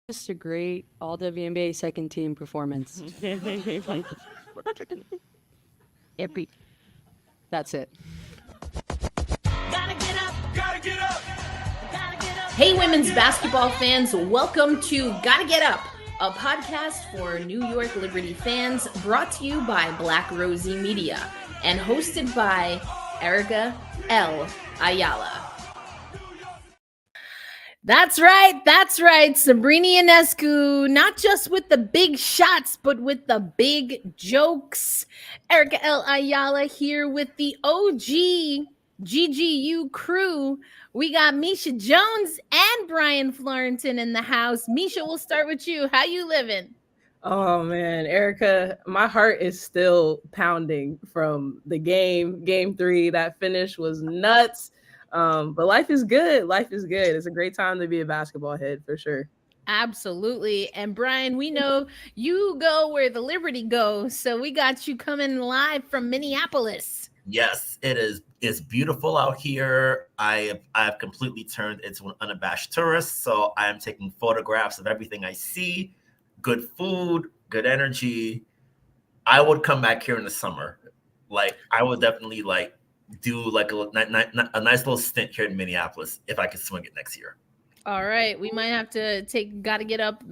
Just a great All-WNBA second team performance. Epic. That's it. Hey, women's basketball fans, welcome to Gotta Get Up, a podcast for New York Liberty fans brought to you by Black Rosie Media and hosted by Erica L. Ayala. That's right. Sabrina Ionescu, not just with the big shots, but with the big jokes. Erica L. Ayala here with the OG GGU crew. We got Misha Jones and Brian Florentin in the house. Misha, we'll start with you. How you living? Oh man, Erica, my heart is still pounding from the game 3. That finish was nuts. But life is good. Life is good. It's a great time to be a basketball head for sure. Absolutely. And Brian, we know you go where the Liberty goes, so we got you coming live from Minneapolis. Yes, it is. It's beautiful out here. I have completely turned into an unabashed tourist, so I am taking photographs of everything I see. Good food, good energy. I would come back here in the summer. Like I would definitely do like a nice little stint here in Minneapolis if I could swing it next year. All right, we might have to take Gotta Get Up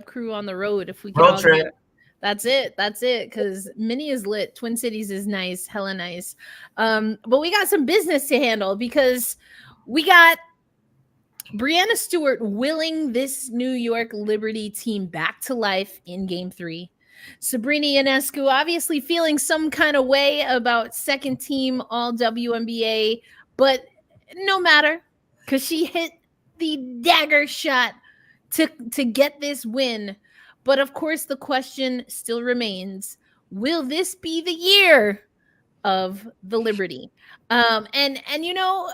crew on the road if we can. Road trip. That's it. Because Minnie is lit. Twin Cities is nice, hella nice. But we got some business to handle because we got Breanna Stewart willing this New York Liberty team back to life in Game 3. Sabrina Ionescu obviously feeling some kind of way about second team All-WNBA, but no matter, because she hit the dagger shot to get this win. But of course, the question still remains, will this be the year of the Liberty? And you know,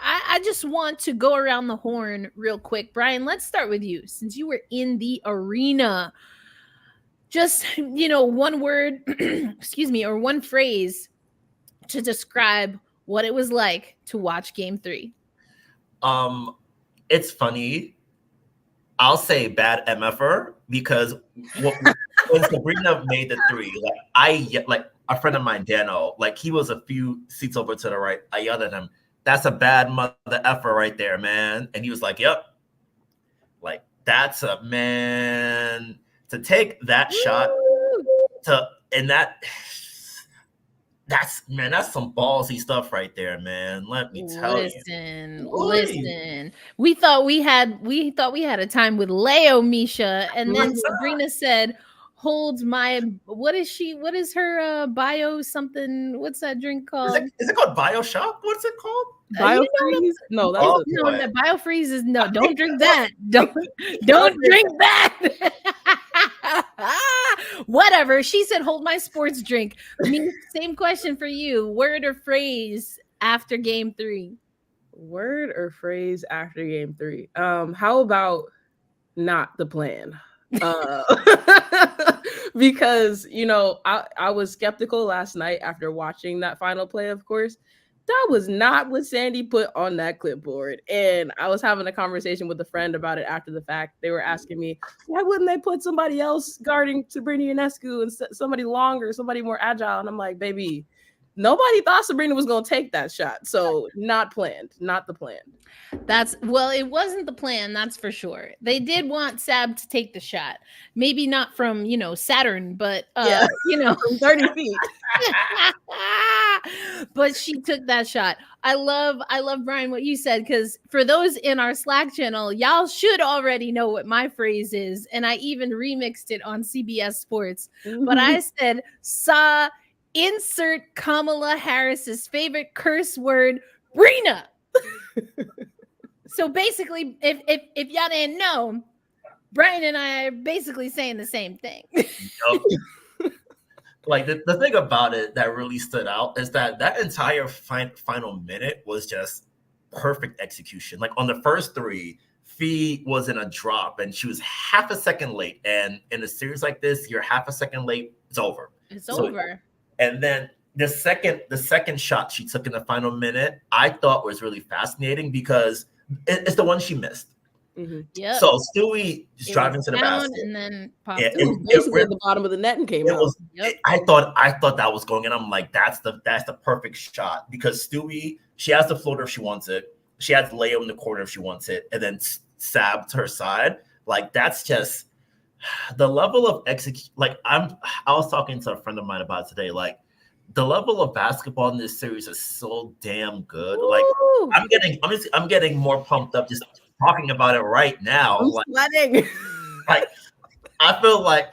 I just want to go around the horn real quick. Brian, let's start with you since you were in the arena. Just, one word, or one phrase to describe what it was like to watch Game 3. It's funny. I'll say bad MFR because when Sabrina made the 3, like a friend of mine, Dano, like he was a few seats over to the right. I yelled at him, "That's a bad mother effer right there, man." And he was like, "Yep." Like that's a man to take that shot that's some ballsy stuff right there, man. Let me tell you. Listen. We thought we had a time with Leo, Misha, and then Sabrina said, "Holds my what is her bio something? What's that drink called? Is it called BioShock? What's it called? BioFreeze? No, that's the BioFreeze is no. Don't drink that. Don't drink that." Whatever. She said, "Hold my sports drink." Same question for you. Word or phrase after Game 3? Word or phrase after Game 3? How about not the plan? Because I was skeptical last night after watching that final play, of course. That was not what Sandy put on that clipboard. And I was having a conversation with a friend about it after the fact. They were asking me, why wouldn't they put somebody else guarding Sabrina Ionescu and somebody longer, somebody more agile? And I'm like, baby, nobody thought Sabrina was going to take that shot. So not the plan. It wasn't the plan, that's for sure. They did want Sab to take the shot. Maybe not from, Saturn, but, from 30 feet. But she took that shot. I love Brian, what you said, because for those in our Slack channel, y'all should already know what my phrase is. And I even remixed it on CBS Sports. But I said, insert Kamala Harris's favorite curse word, Breanna. So basically, if y'all didn't know, Brian and I are basically saying the same thing. Like the thing about it that really stood out is that entire final minute was just perfect execution. Like on the first 3, Fee was in a drop and she was half a second late. And in a series like this, you're half a second late, it's over. It's over. And then the second shot she took in the final minute, I thought was really fascinating because it's the one she missed. Yep. So Stewie is It driving was to the down basket. and then popped Yeah, up. It was basically at the bottom of the net and came It out. was. Yep. I thought that was going in. I'm like, that's the perfect shot because Stewie, she has the floater if she wants it. She has the layup in the corner if she wants it, and then Sab to her side. Like that's just the level of execute. Like I was talking to a friend of mine about it today. Like the level of basketball in this series is so damn good. Like Woo! I'm getting more pumped up just talking about it right now. I'm Like, sweating. like I feel like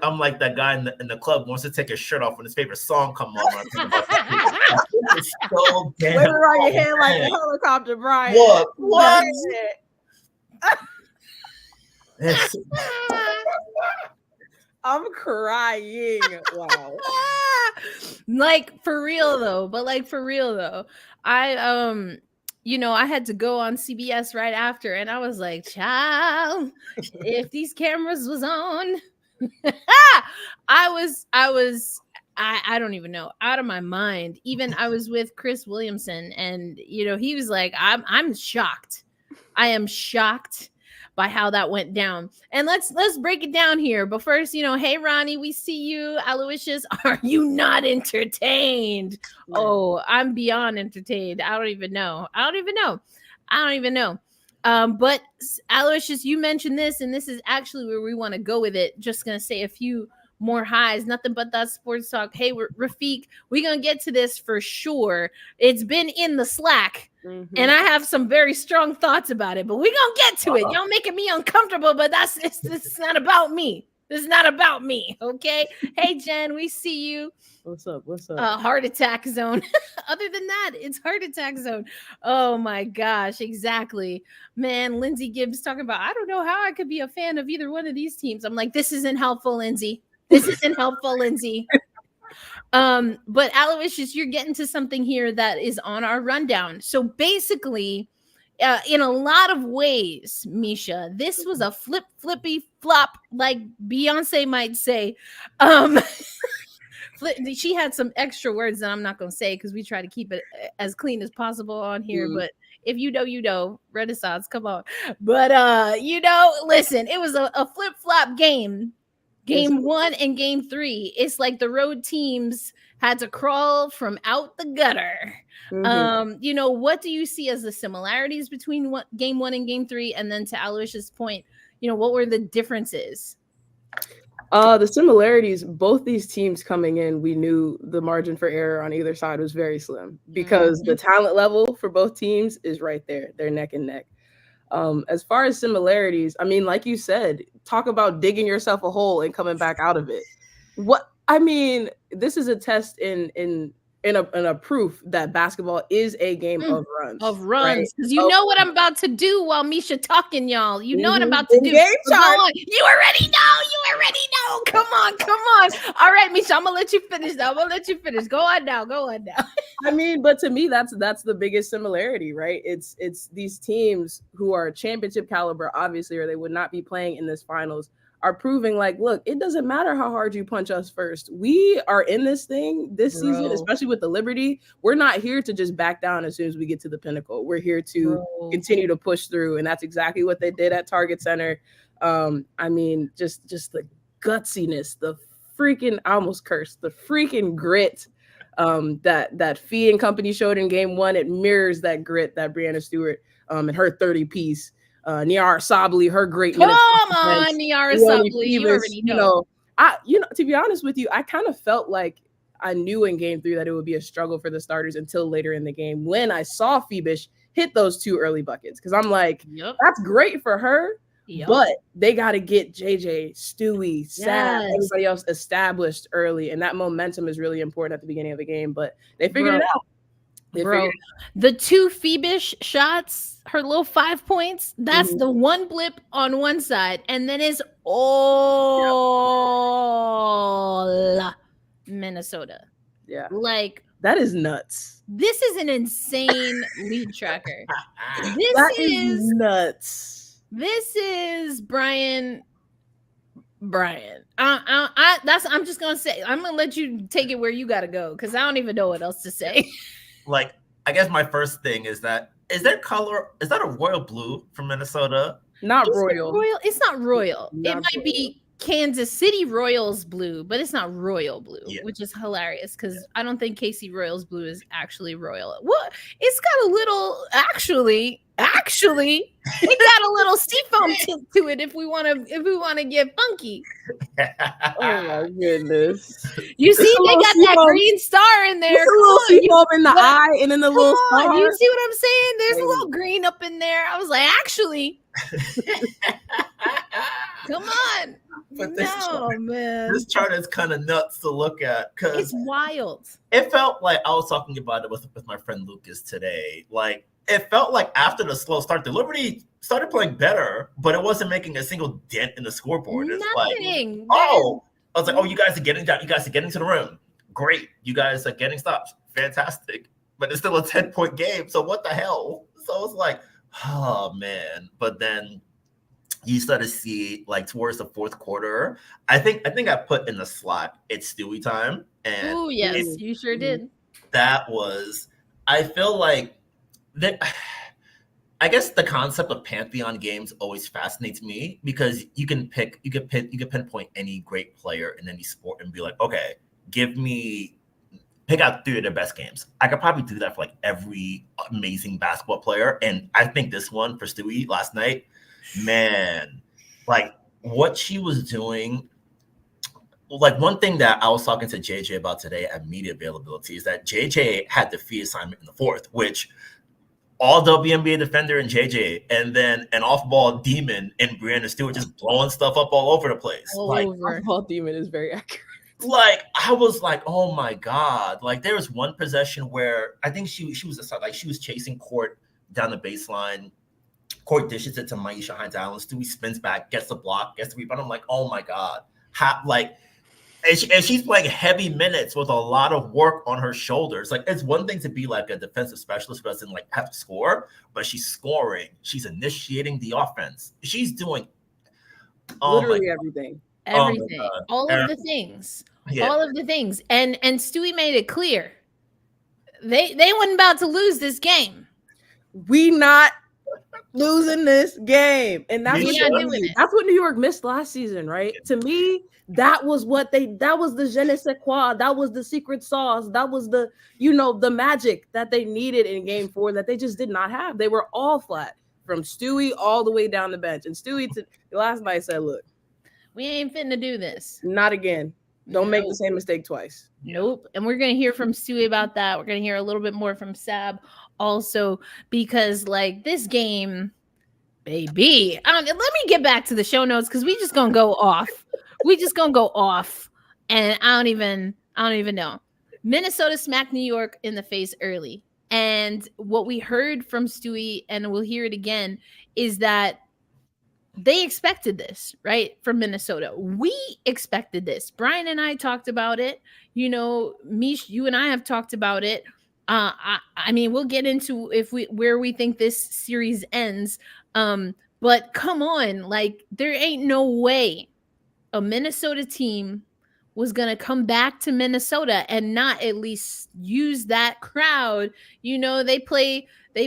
I'm like that guy in the club who wants to take his shirt off when his favorite song come on. When I think about that. It's so damn. Wave around your cool, hand like a man. helicopter, Brian. What? It's- I'm crying. Wow. Like for real though, I I had to go on CBS right after, and I was like, child, if these cameras was on, I don't even know, out of my mind. Even I was with Chris Williamson, and he was like, I'm shocked. I am shocked by how that went down. And let's break it down here. But first, hey Ronnie, we see you. Aloysius, are you not entertained? Yeah. Oh, I'm beyond entertained. I don't even know. But Aloysius, you mentioned this, and this is actually where we want to go with it. Just gonna say a few more highs, nothing but that sports talk. Hey, Rafiq, we're gonna get to this for sure. It's been in the Slack. Mm-hmm. And I have some very strong thoughts about it, but we're gonna get to it. Y'all making me uncomfortable, but this is not about me. This is not about me. Okay. Hey Jen, we see you. What's up? Heart attack zone. Other than that, it's heart attack zone. Oh my gosh, exactly. Man, Lindsay Gibbs talking about, I don't know how I could be a fan of either one of these teams. I'm like, this isn't helpful, Lindsay. This isn't helpful, Lindsay. But Aloysius, you're getting to something here that is on our rundown. So basically, in a lot of ways, Misha, this was a flippy flop, like Beyonce might say. She had some extra words that I'm not going to say because we try to keep it as clean as possible on here. Mm. But if you know, Renaissance, come on. But, listen, it was a flip-flop game. Game 1 and game 3, it's like the road teams had to crawl from out the gutter. Mm-hmm. What do you see as the similarities between game 1 and game 3? And then to Aloysius' point, what were the differences? The similarities, both these teams coming in, we knew the margin for error on either side was very slim because the talent level for both teams is right there. They're neck and neck. As far as similarities, I mean, like you said, talk about digging yourself a hole and coming back out of it. This is a test in a proof that basketball is a game of runs. Because you know what I'm about to do while Misha talking, y'all. You know what I'm about to do. You already know. Come on. All right, Misha, I'm gonna let you finish now. Go on now. I mean, but to me, that's the biggest similarity, right? It's these teams who are championship caliber, obviously, or they would not be playing in this finals, are proving like, look, it doesn't matter how hard you punch us first. We are in this thing this season, especially with the Liberty. We're not here to just back down as soon as we get to the pinnacle. We're here to continue to push through. And that's exactly what they did at Target Center. Just the gutsiness, the freaking, I almost cursed, the freaking grit that Fee and company showed in game 1. It mirrors that grit that Breanna Stewart and her 30-piece. Nyara Sabally, her great minutes. Come on, Nyara Sabally, you already know. To be honest with you, I kind of felt like I knew in game 3 that it would be a struggle for the starters until later in the game when I saw Phoebish hit those 2 early buckets. Because I'm like, that's great for her, but they got to get JJ, Stewie, Sab, everybody else established early. And that momentum is really important at the beginning of the game. But they figured it out. The 2 Phoebish shots, her little 5 points, that's the one blip on one side, and then it's all Minnesota. Yeah. Like, that is nuts. This is an insane lead tracker. That is nuts. This is Brian. I'm just gonna say, I'm gonna let you take it where you gotta go because I don't even know what else to say. Like, I guess my first thing is that a royal blue from Minnesota? Not Is it royal. royal? It's not royal. It Not might be Kansas City Royals blue, but it's not royal blue, Yeah. which is hilarious because I don't think KC Royals blue is actually royal. What? It's got a little actually. It got a little seafoam tint to it if we want to get funky. Oh my goodness. You see, they got that seafoam. green star in there. There's a little Come on, seafoam in the what? eye and then the Come little on, star. you see what I'm saying? There's a Hey. little green up in there. I was like, actually, come on. But this No, chart- man. This chart is kind of nuts to look at It's because wild. it felt like I was talking about it with my friend Lucas today. Like it felt like after the slow start, the Liberty started playing better, but it wasn't making a single dent in the scoreboard. It's like, Nothing. oh, I was like, oh, you guys are getting down. You guys are getting to the rim. Great. You guys are getting stops. Fantastic. But it's still a 10-point game. So what the hell? So it's like, oh man. But then you start to see like towards the fourth quarter. I think I put in the slot it's Stewie time. And Oh, yes, you sure did. that was, I feel like that. I guess the concept of Pantheon games always fascinates me because you can pinpoint any great player in any sport and be like, okay, pick out 3 of their best games. I could probably do that for like every amazing basketball player. And I think this one for Stewie last night, man, like what she was doing. Like one thing that I was talking to JJ about today at media availability is that JJ had the fee assignment in the fourth, which All-WNBA defender in JJ, and then an off-ball demon in Breanna Stewart just blowing stuff up all over the place. All Like, over. Ball demon is very accurate. like I was like, oh my god! Like there was one possession where I think she was like she was chasing Court down the baseline. Court dishes it to Nyara Sabally. Stewie spins back, gets the block, gets the rebound. I'm like, oh my god! And she's playing heavy minutes with a lot of work on her shoulders. Like it's one thing to be like a defensive specialist who doesn't like have to score, but she's scoring. She's initiating the offense. She's doing Literally everything. Everything. God. All of the things. Yeah. All of the things. And Stewie made it clear. They weren't about to lose this game. We not losing this game. And that's We what, not doing it. that's what New York missed last season, right? To me, that was the je ne sais quoi. That was the secret sauce. That was the magic that they needed in game 4 that they just did not have. They were all flat from Stewie all the way down the bench. And Stewie last night said, look, We ain't finna do this. not again. Don't make the same mistake twice. Nope. And we're going to hear from Stewie about that. We're going to hear a little bit more from Sab also, because like this game, baby. Let me get back to the show notes because we just going to go off. And I don't even know. Minnesota smacked New York in the face early. And what we heard from Stewie, and we'll hear it again, is that they expected this, right? From Minnesota. We expected this. Brian and I talked about it. Mish, you and I have talked about it. I mean, we'll get into where we think this series ends. But come on, like there ain't no way a Minnesota team was going to come back to Minnesota and not at least use that crowd. They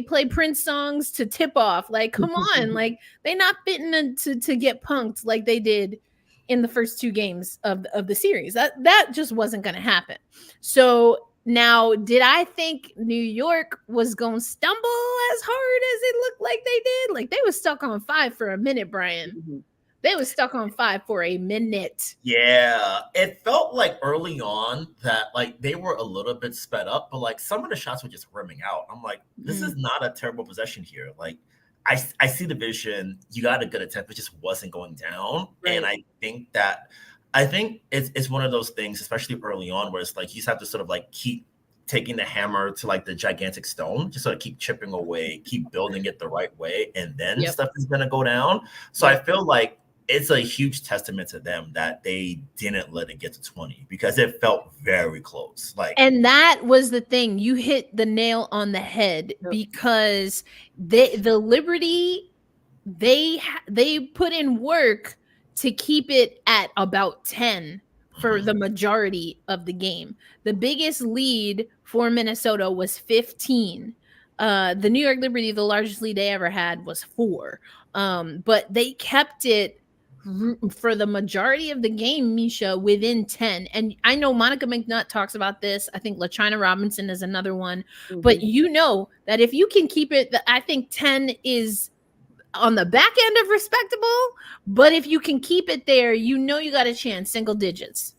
play Prince songs to tip off. Like, come on, like they not fitting to get punked like they did in the first 2 games of the series. That just wasn't going to happen. So now, did I think New York was going to stumble as hard as it looked like they did? Like they was stuck on 5 for a minute, Brian. Mm-hmm. They was stuck on 5 for a minute. Yeah, it felt like early on that like they were a little bit sped up, but like some of the shots were just rimming out. I'm like, this is not a terrible possession here. Like I see the vision. You got a good attempt, it just wasn't going down. Right. And I think it's one of those things, especially early on, where it's like you just have to sort of like keep taking the hammer to like the gigantic stone, just sort of keep chipping away, keep building it the right way, and then stuff is gonna go down. So I feel like it's a huge testament to them that they didn't let it get to 20 because it felt very close. And that was the thing. You hit the nail on the head because the Liberty, they put in work to keep it at about 10 for the majority of the game. The biggest lead for Minnesota was 15. The New York Liberty, the largest lead they ever had was 4. But they kept it for the majority of the game, Misha, within 10. And I know Monica McNutt talks about this. I think LaChina Robinson is another one. But you know that if you can keep it, I think 10 is on the back end of respectable, but if you can keep it there, you know you got a chance, single digits.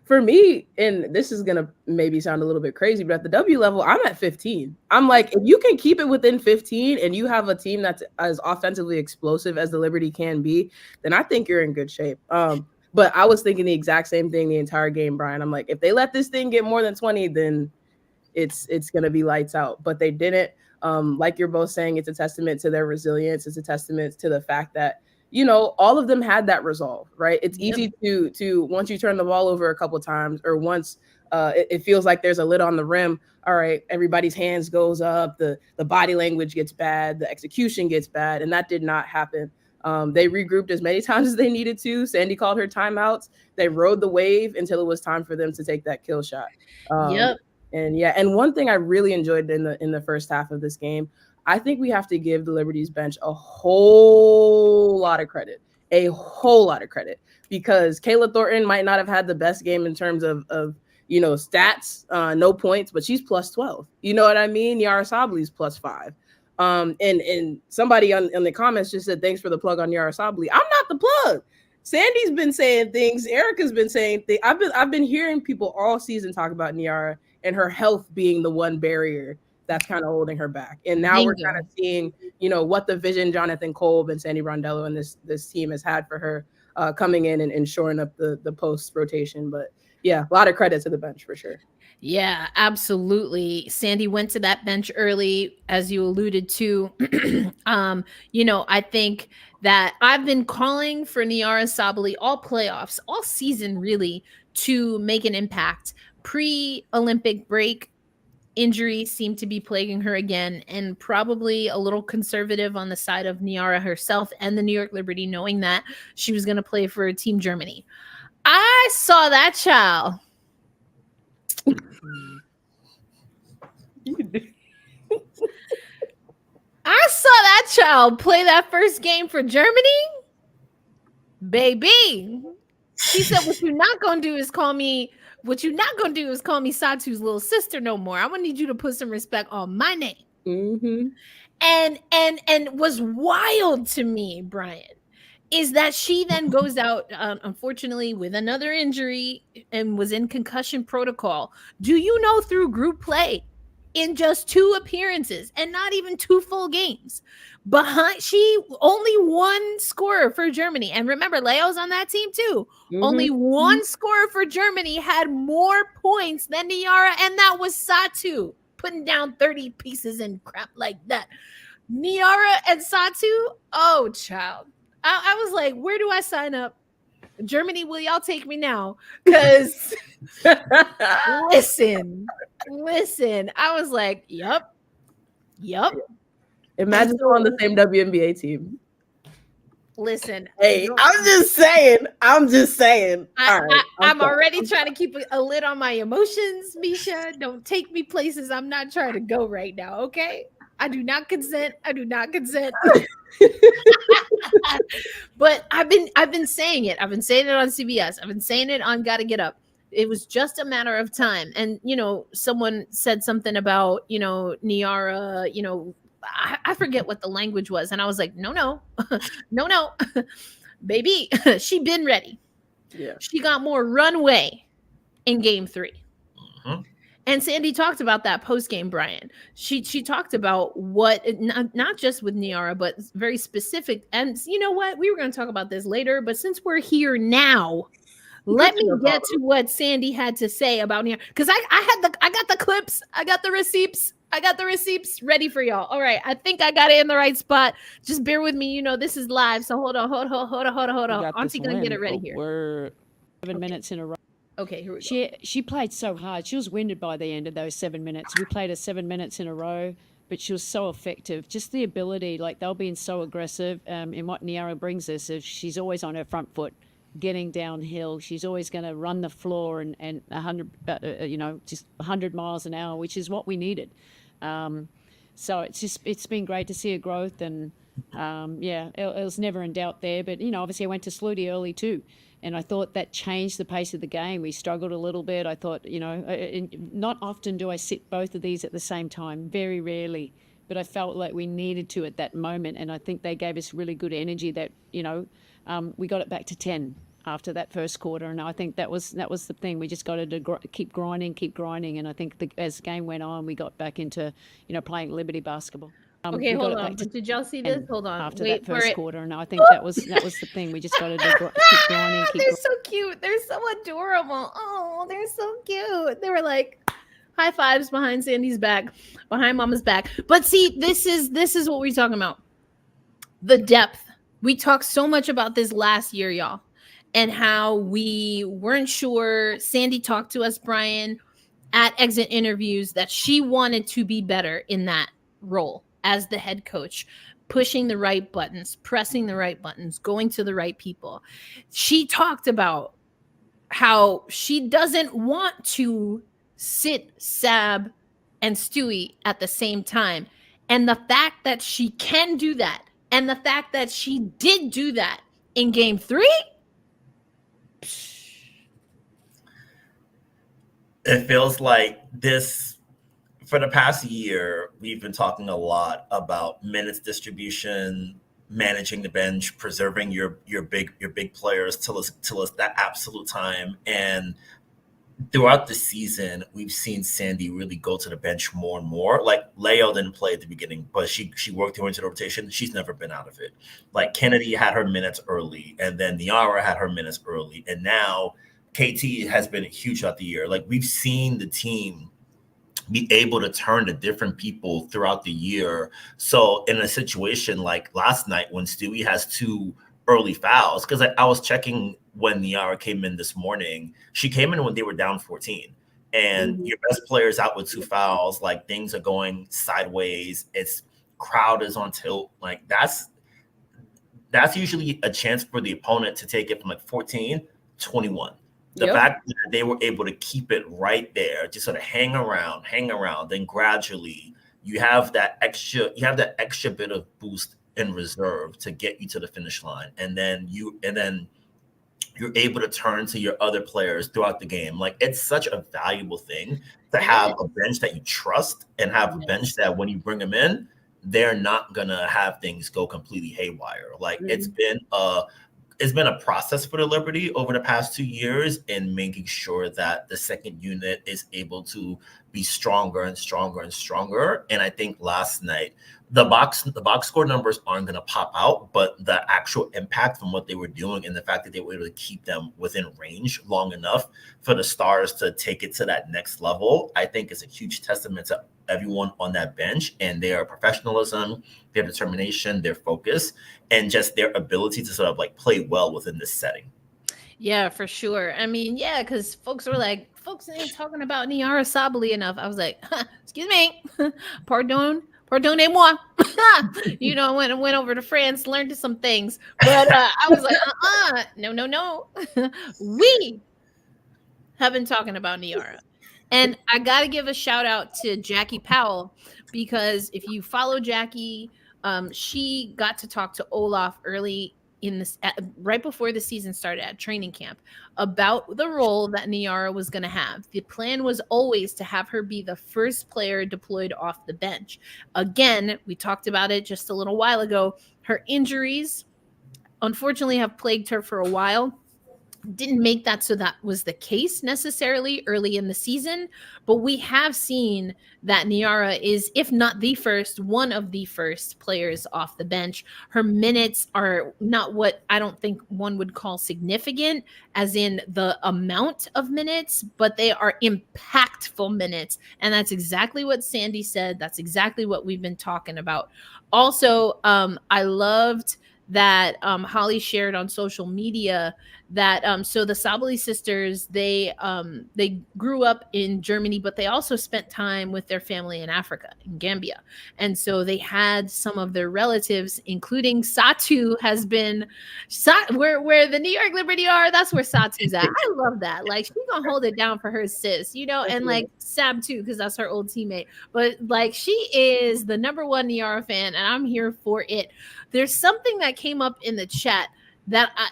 For me, and this is gonna maybe sound a little bit crazy, but at the W level, I'm at 15. I'm like, if you can keep it within 15 and you have a team that's as offensively explosive as the Liberty can be, then I think you're in good shape. But I was thinking the exact same thing the entire game, Brian. I'm like, if they let this thing get more than 20, then it's gonna be lights out. But they didn't. Like you're both saying, it's a testament to their resilience. It's a testament to the fact that, you know, all of them had that resolve, right? It's easy to once you turn the ball over a couple times, or once it feels like there's a lid on the rim. All right, everybody's hands goes up, the body language gets bad, the execution gets bad, and that did not happen. They regrouped as many times as they needed to. Sandy called her timeouts. They rode the wave until it was time for them to take that kill shot. And one thing I really enjoyed in the first half of this game, I think we have to give the Liberty's bench a whole lot of credit, because Kayla Thornton might not have had the best game in terms of stats, no points, but she's plus 12. You know what I mean? Nyara Sabally's plus 5. And somebody in the comments just said, thanks for the plug on Nyara Sabally. I'm not the plug. Sandy's been saying things. Erica's been saying things. I've been hearing people all season talk about Nyara and her health being the one barrier that's kind of holding her back. And now we're kind of seeing, what the vision Jonathan Kolb and Sandy Rondello and this team has had for her coming in and shoring up the post rotation. But yeah, a lot of credit to the bench for sure. Yeah, absolutely. Sandy went to that bench early, as you alluded to. I think that I've been calling for Nyara Sabally all playoffs, all season really, to make an impact. Pre-Olympic break, injuries seem to be plaguing her again, and probably a little conservative on the side of Nyara herself and the New York Liberty, knowing that she was going to play for Team Germany. I saw that child. I saw that child play that first game for Germany, baby. She said, "What you're not gonna do is call me Satu's little sister no more. I'm gonna need you to put some respect on my name." And was wild to me, Brian, is that she then goes out, unfortunately, with another injury and was in concussion protocol. Do you know, through group play, in just 2 appearances and not even 2 full games, she only one scorer for Germany. And remember, Leo's on that team too. Only one scorer for Germany had more points than Nyara, and that was Satu, putting down 30 pieces and crap like that. Nyara and Satu, oh, child. I was like, where do I sign up? Germany, will y'all take me now? Because listen. I was like, yep. Imagine on the same WNBA team. Listen. Hey, I'm just saying. I'm already trying to keep a lid on my emotions, Misha. Don't take me places I'm not trying to go right now, okay? I do not consent. But I've been saying it. I've been saying it on CBS. I've been saying it on Gotta Get Up. It was just a matter of time. And, someone said something about, Nyara, I forget what the language was. And I was like, no, baby, she been ready. Yeah. She got more runway in game 3. And Sandy talked about that post-game, Brian. She talked about what, not just with Nyara, but very specific. And you know what? We were going to talk about this later, but since we're here now, let me get to what Sandy had to say about Nyara. Because I got the clips. I got the receipts ready for y'all. All right. I think I got it in the right spot. Just bear with me. This is live. So hold on. Auntie going to get it ready here. We're 7 minutes in a row. Okay, here we go. She played so hard. She was winded by the end of those 7 minutes. We played her 7 minutes in a row, but she was so effective. Just the ability, like they'll being so aggressive. In what Nyara brings us, is she's always on her front foot, getting downhill. She's always going to run the floor and 100, just 100 miles an hour, which is what we needed. So it's been great to see her growth, and Yeah, it was never in doubt there. But, obviously I went to Sluty early too. And I thought that changed the pace of the game. We struggled a little bit. I thought, not often do I sit both of these at the same time, very rarely. But I felt like we needed to at that moment. And I think they gave us really good energy that, we got it back to 10 after that first quarter. And I think that was the thing. We just got to keep grinding. And I think as the game went on, we got back into, playing Liberty basketball. Okay, we got hold it on. back to Did y'all see this? Hold on. after Wait that for first it. quarter, and I think that was the thing. We just got to keep grinding, They're so cute. They're so adorable. Oh, they're so cute. They were like high fives behind Sandy's back, behind Mama's back. But see, this is what we're talking about. The depth. We talked so much about this last year, y'all, and how we weren't sure. Sandy talked to us, Brian, at exit interviews that she wanted to be better in that role as the head coach, pushing the right buttons, pressing the right buttons, going to the right people. She talked about how she doesn't want to sit Sab and Stewie at the same time. And the fact that she can do that, and the fact that she did do that in game 3, it feels like this for the past year, we've been talking a lot about minutes distribution, managing the bench, preserving your big players till it's that absolute time. And throughout the season, we've seen Sandy really go to the bench more and more. Like Leo didn't play at the beginning, but she worked her into the rotation. She's never been out of it. Like Kennedy had her minutes early, and then Nyara had her minutes early, and now KT has been huge throughout the year. Like we've seen the team be able to turn to different people throughout the year. So in a situation like last night when Stewie has 2 early fouls, because I was checking when Nyara came in this morning, she came in when they were down 14. And your best player's out with 2 fouls, like things are going sideways. It's crowd is on tilt. Like that's usually a chance for the opponent to take it from like 14, 21. The fact that they were able to keep it right there, just sort of hang around, then gradually you have that extra bit of boost in reserve to get you to the finish line. And then you're able to turn to your other players throughout the game. Like it's such a valuable thing to have a bench that you trust and have a bench that when you bring them in, they're not gonna have things go completely haywire. Like it's been a process for the Liberty over the past 2 years in making sure that the second unit is able to be stronger and stronger and stronger. And I think last night, the box score numbers aren't going to pop out, but the actual impact from what they were doing and the fact that they were able to keep them within range long enough for the Stars to take it to that next level, I think is a huge testament to everyone on that bench and their professionalism, their determination, their focus, and just their ability to sort of like play well within this setting. Yeah, for sure. I mean, yeah, because folks were like, folks ain't talking about Nyara Sabally enough. I was like, excuse me, pardonnez-moi. Went over to France, learned some things. But I was like, no. We have been talking about Nyara. And I got to give a shout out to Jackie Powell, because if you follow Jackie, she got to talk to Olaf early in this, right before the season started at training camp, about the role that Nyara was going to have. The plan was always to have her be the first player deployed off the bench. Again, we talked about it just a little while ago. Her injuries, unfortunately, have plagued her for a while. Didn't make that so that was the case necessarily early in the season, but we have seen that Nyara is, if not the first, one of the first players off the bench. Her minutes are not what I don't think one would call significant, as in the amount of minutes, but they are impactful minutes. And that's exactly what Sandy said. That's exactly what we've been talking about. Also, I loved that Holly shared on social media that so the Sabally sisters, they grew up in Germany, but they also spent time with their family in Africa, in Gambia. And so they had some of their relatives, including Satu has been where the New York Liberty are, that's where Satu's at. I love that. Like, she's gonna hold it down for her sis, you know, and like Sab too, because that's her old teammate. But like, she is the #1 Nyara fan, and I'm here for it. There's something that came up in the chat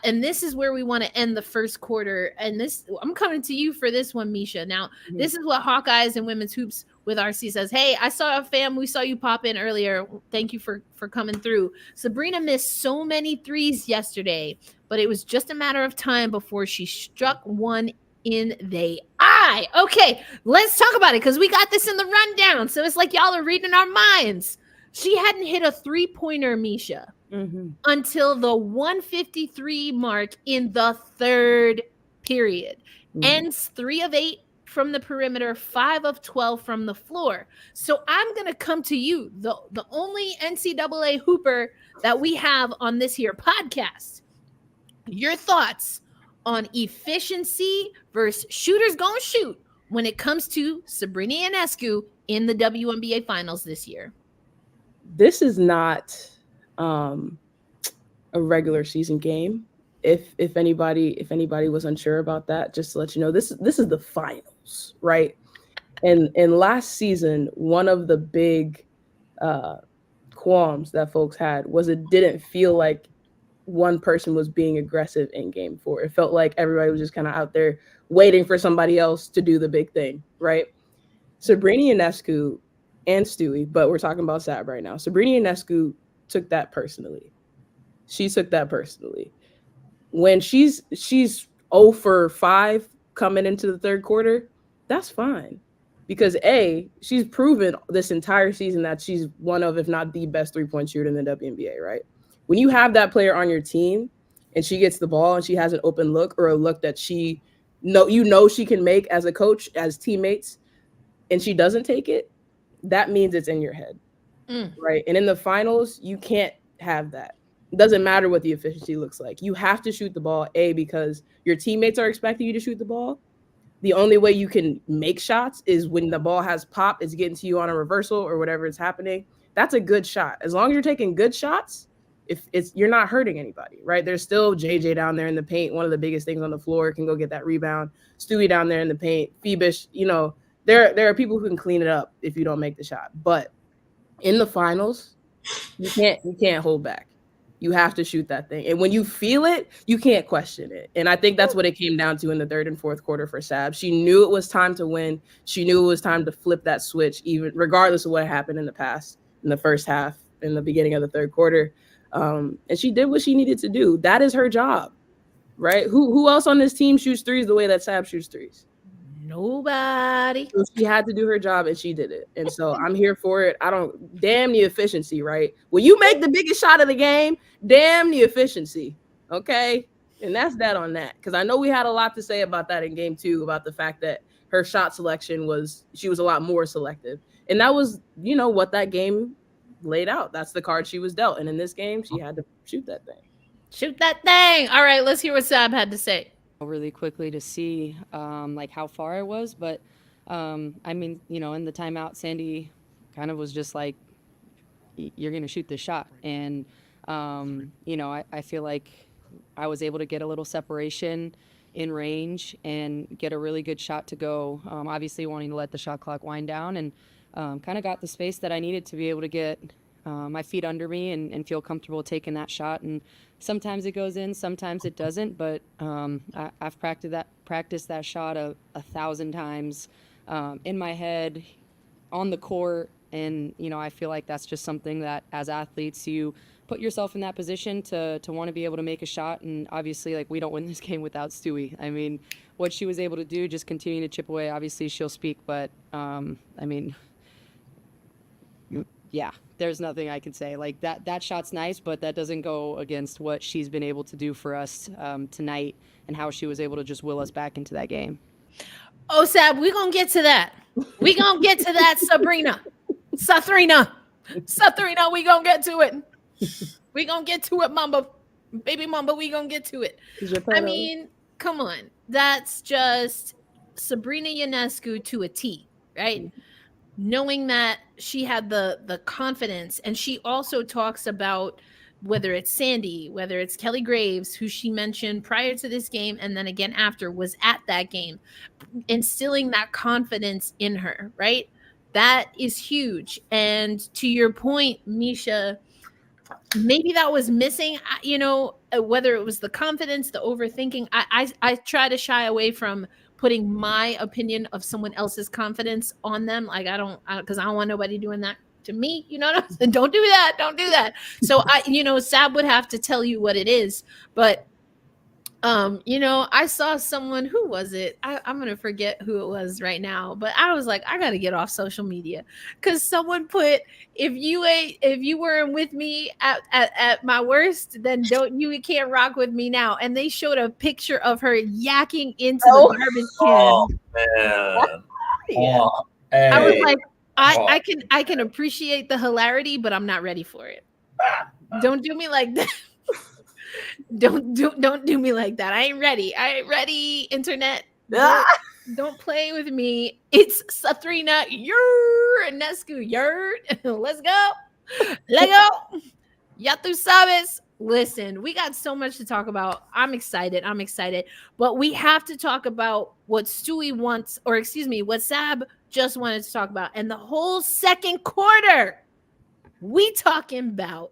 and this is where we want to end the first quarter. And this, I'm coming to you for this one, Misha. Now, this is what Hawkeyes and Women's Hoops with RC says. Hey, I saw a fam. We saw you pop in earlier. Thank you for coming through. Sabrina missed so many threes yesterday, but it was just a matter of time before she struck one in the eye. Okay, let's talk about it, because we got this in the rundown. So it's like y'all are reading our minds. She hadn't hit a three-pointer, Misha, until the 153 mark in the third period. Ends 3 of 8 from the perimeter, 5 of 12 from the floor. So I'm going to come to you, the only NCAA hooper that we have on this here podcast. Your thoughts on efficiency versus shooters gonna shoot when it comes to Sabrina Ionescu in the WNBA finals this year. This is not a regular season game. If anybody was unsure about that, just to let you know, this is the finals, right? And last season, one of the big qualms that folks had was it didn't feel like one person was being aggressive in game 4. It felt like everybody was just kind of out there waiting for somebody else to do the big thing, right? Sabrina Ionescu and Stewie, but we're talking about Sab right now. Sabrina Ionescu took that personally. She took that personally. When she's 0 for 5 coming into the third quarter, that's fine. Because A, she's proven this entire season that she's one of, if not the best three-point shooter in the WNBA, right? When you have that player on your team and she gets the ball and she has an open look, or a look that she she can make as a coach, as teammates, and she doesn't take it, that means it's in your head, right? And in the finals, you can't have that. It doesn't matter what the efficiency looks like. You have to shoot the ball, A, because your teammates are expecting you to shoot the ball. The only way you can make shots is when the ball has pop, it's getting to you on a reversal or whatever is happening. That's a good shot. As long as you're taking good shots, you're not hurting anybody, right? There's still JJ down there in the paint, one of the biggest things on the floor, can go get that rebound. Stewie down there in the paint, Phoebish, there are people who can clean it up if you don't make the shot. But in the finals, you can't hold back. You have to shoot that thing. And when you feel it, you can't question it. And I think that's what it came down to in the third and fourth quarter for Sab. She knew it was time to win. She knew it was time to flip that switch, even regardless of what happened in the past, in the first half, in the beginning of the third quarter. And she did what she needed to do. That is her job, right? Who else on this team shoots threes the way that Sab shoots threes? Nobody. So she had to do her job, and she did it. And so I'm here for it. Damn the efficiency, right? When you make the biggest shot of the game, damn the efficiency, okay? And that's that on that. Because I know we had a lot to say about that in game 2, about the fact that her shot selection she was a lot more selective. And that was, what that game laid out. That's the card she was dealt. And in this game, she had to shoot that thing. Shoot that thing. All right, let's hear what Sab had to say. Really quickly to see how far I was, but in the timeout, Sandy kind of was just like, you're gonna shoot this shot, and I feel like I was able to get a little separation in range and get a really good shot to go, obviously wanting to let the shot clock wind down, and kind of got the space that I needed to be able to get my feet under me and feel comfortable taking that shot. And sometimes it goes in, sometimes it doesn't, but I've practiced that shot 1,000 times in my head, on the court, and I feel like that's just something that as athletes you put yourself in that position to want to be able to make a shot. And obviously, like, we don't win this game without Stewie. I mean, what she was able to do, just continuing to chip away, obviously she'll speak, but yeah, there's nothing I can say. Like, that shot's nice, but that doesn't go against what she's been able to do for us tonight, and how she was able to just will us back into that game. Oh, Sab, we're going to get to that. We're going to get to that, Sabrina, we going to get to it. We going to get to it, Mamba. baby mom, but we gonna get to it. Is your I pedo? mean, come on. That's just Sabrina Ionescu to a T, right? Knowing that she had the confidence, and she also talks about whether it's Sandy, whether it's Kelly Graves, who she mentioned prior to this game and then again after, was at that game, instilling that confidence in her, right? That is huge. And to your point, Misha, maybe that was missing, whether it was the confidence, the overthinking. I try to shy away from putting my opinion of someone else's confidence on them. Like because I don't want nobody doing that to me. You know what I'm saying? Don't do that. So Sab would have to tell you what it is. But I saw someone, who was it? I'm gonna forget who it was right now, but I was like, I gotta get off social media, because someone put, if you weren't with me at my worst, then you can't rock with me now. And they showed a picture of her yakking into the garbage can. Man. Yeah. Oh, I was hey. like, I can appreciate the hilarity, but I'm not ready for it. Don't do me like that. Don't do me like that. I ain't ready, internet. Don't play with me. It's Sabrina Ionescu. Let's go. Ya tú sabes. Listen, we got so much to talk about. I'm excited. But we have to talk about what Stewie wants, or excuse me, what Sab just wanted to talk about. And the whole second quarter, we talking about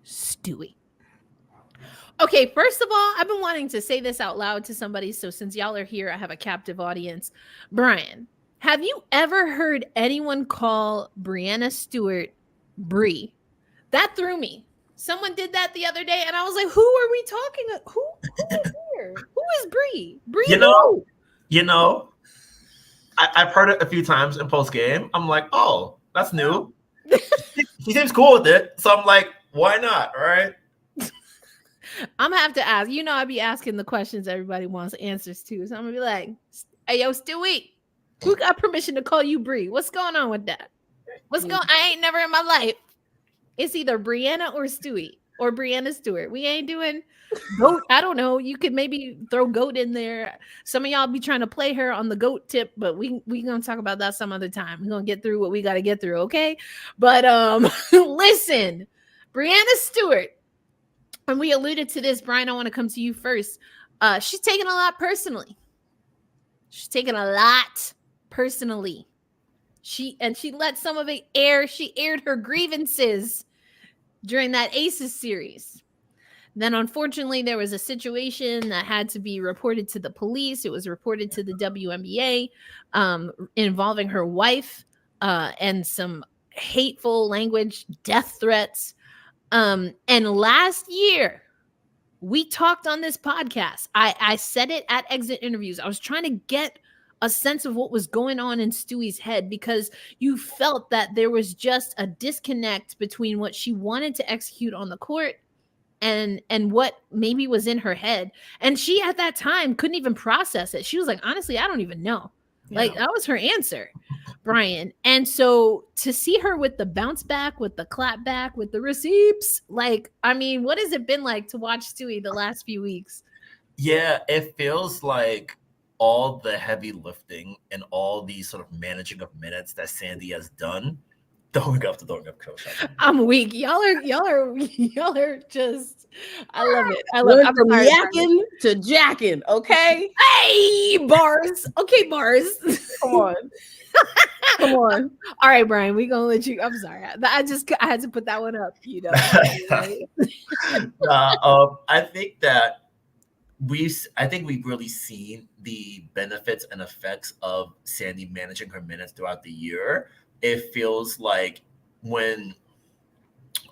Stewie. Okay, first of all, I've been wanting to say this out loud to somebody. So since y'all are here, I have a captive audience. Brian, have you ever heard anyone call Breanna Stewart Bree? That threw me. Someone did that the other day, and I was like, who are we talking about? Who is here? Who is Bree? Bree, You know, I've heard it a few times in post game. I'm like, oh, that's new. She seems cool with it. So I'm like, why not? Right? I'm gonna have to ask. I'd be asking the questions everybody wants answers to. So I'm gonna be like, hey, yo, Stewie, who got permission to call you Bree? What's going on with that? I ain't never in my life. It's either Breanna or Stewie or Breanna Stewart. We ain't doing goat. I don't know. You could maybe throw goat in there. Some of y'all be trying to play her on the goat tip, but we gonna talk about that some other time. We're gonna get through what we gotta get through, okay? But listen, Breanna Stewart. And we alluded to this, Brian. I want to come to you first. She's taking a lot personally. She let some of it air. She aired her grievances during that Aces series. Then, unfortunately, there was a situation that had to be reported to the police. It was reported to the WNBA involving her wife and some hateful language, death threats. And last year, we talked on this podcast. I said it at exit interviews. I was trying to get a sense of what was going on in Stewie's head, because you felt that there was just a disconnect between what she wanted to execute on the court and what maybe was in her head. And she, at that time, couldn't even process it. She was like, honestly, I don't even know. Yeah. Like, that was her answer, Brian. And so to see her with the bounce back, with the clap back, with the receipts, like, I mean, what has it been like to watch Stewie the last few weeks? Yeah, it feels like all the heavy lifting and all the sort of managing of minutes that Sandy has done. Throwing up, coach. I'm weak. Y'all are just. I love it. I love it. From yakking to jacking. Okay. Hey, bars. Okay, bars. Come on. All right, Brian. We gonna let you. I'm sorry. I had to put that one up. Right? I think that we've really seen the benefits and effects of Sandy managing her minutes throughout the year. It feels like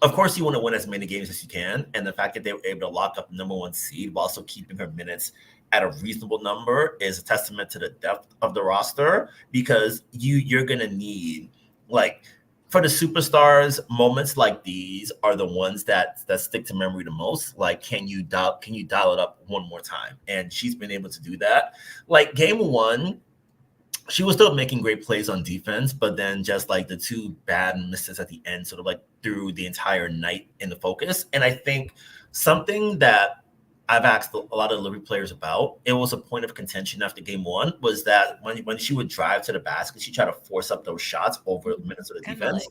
of course, you want to win as many games as you can. And the fact that they were able to lock up the number one seed while also keeping her minutes at a reasonable number is a testament to the depth of the roster, because you're going to need, like, for the superstars, moments like these are the ones that stick to memory the most. Like, can you dial it up one more time? And she's been able to do that. Like, game one, she was still making great plays on defense, but then just like the two bad misses at the end sort of like threw the entire night into focus. And I think something that I've asked a lot of Liberty players about, it was a point of contention after game one, was that when she would drive to the basket, she tried to force up those shots over Minnesota defense.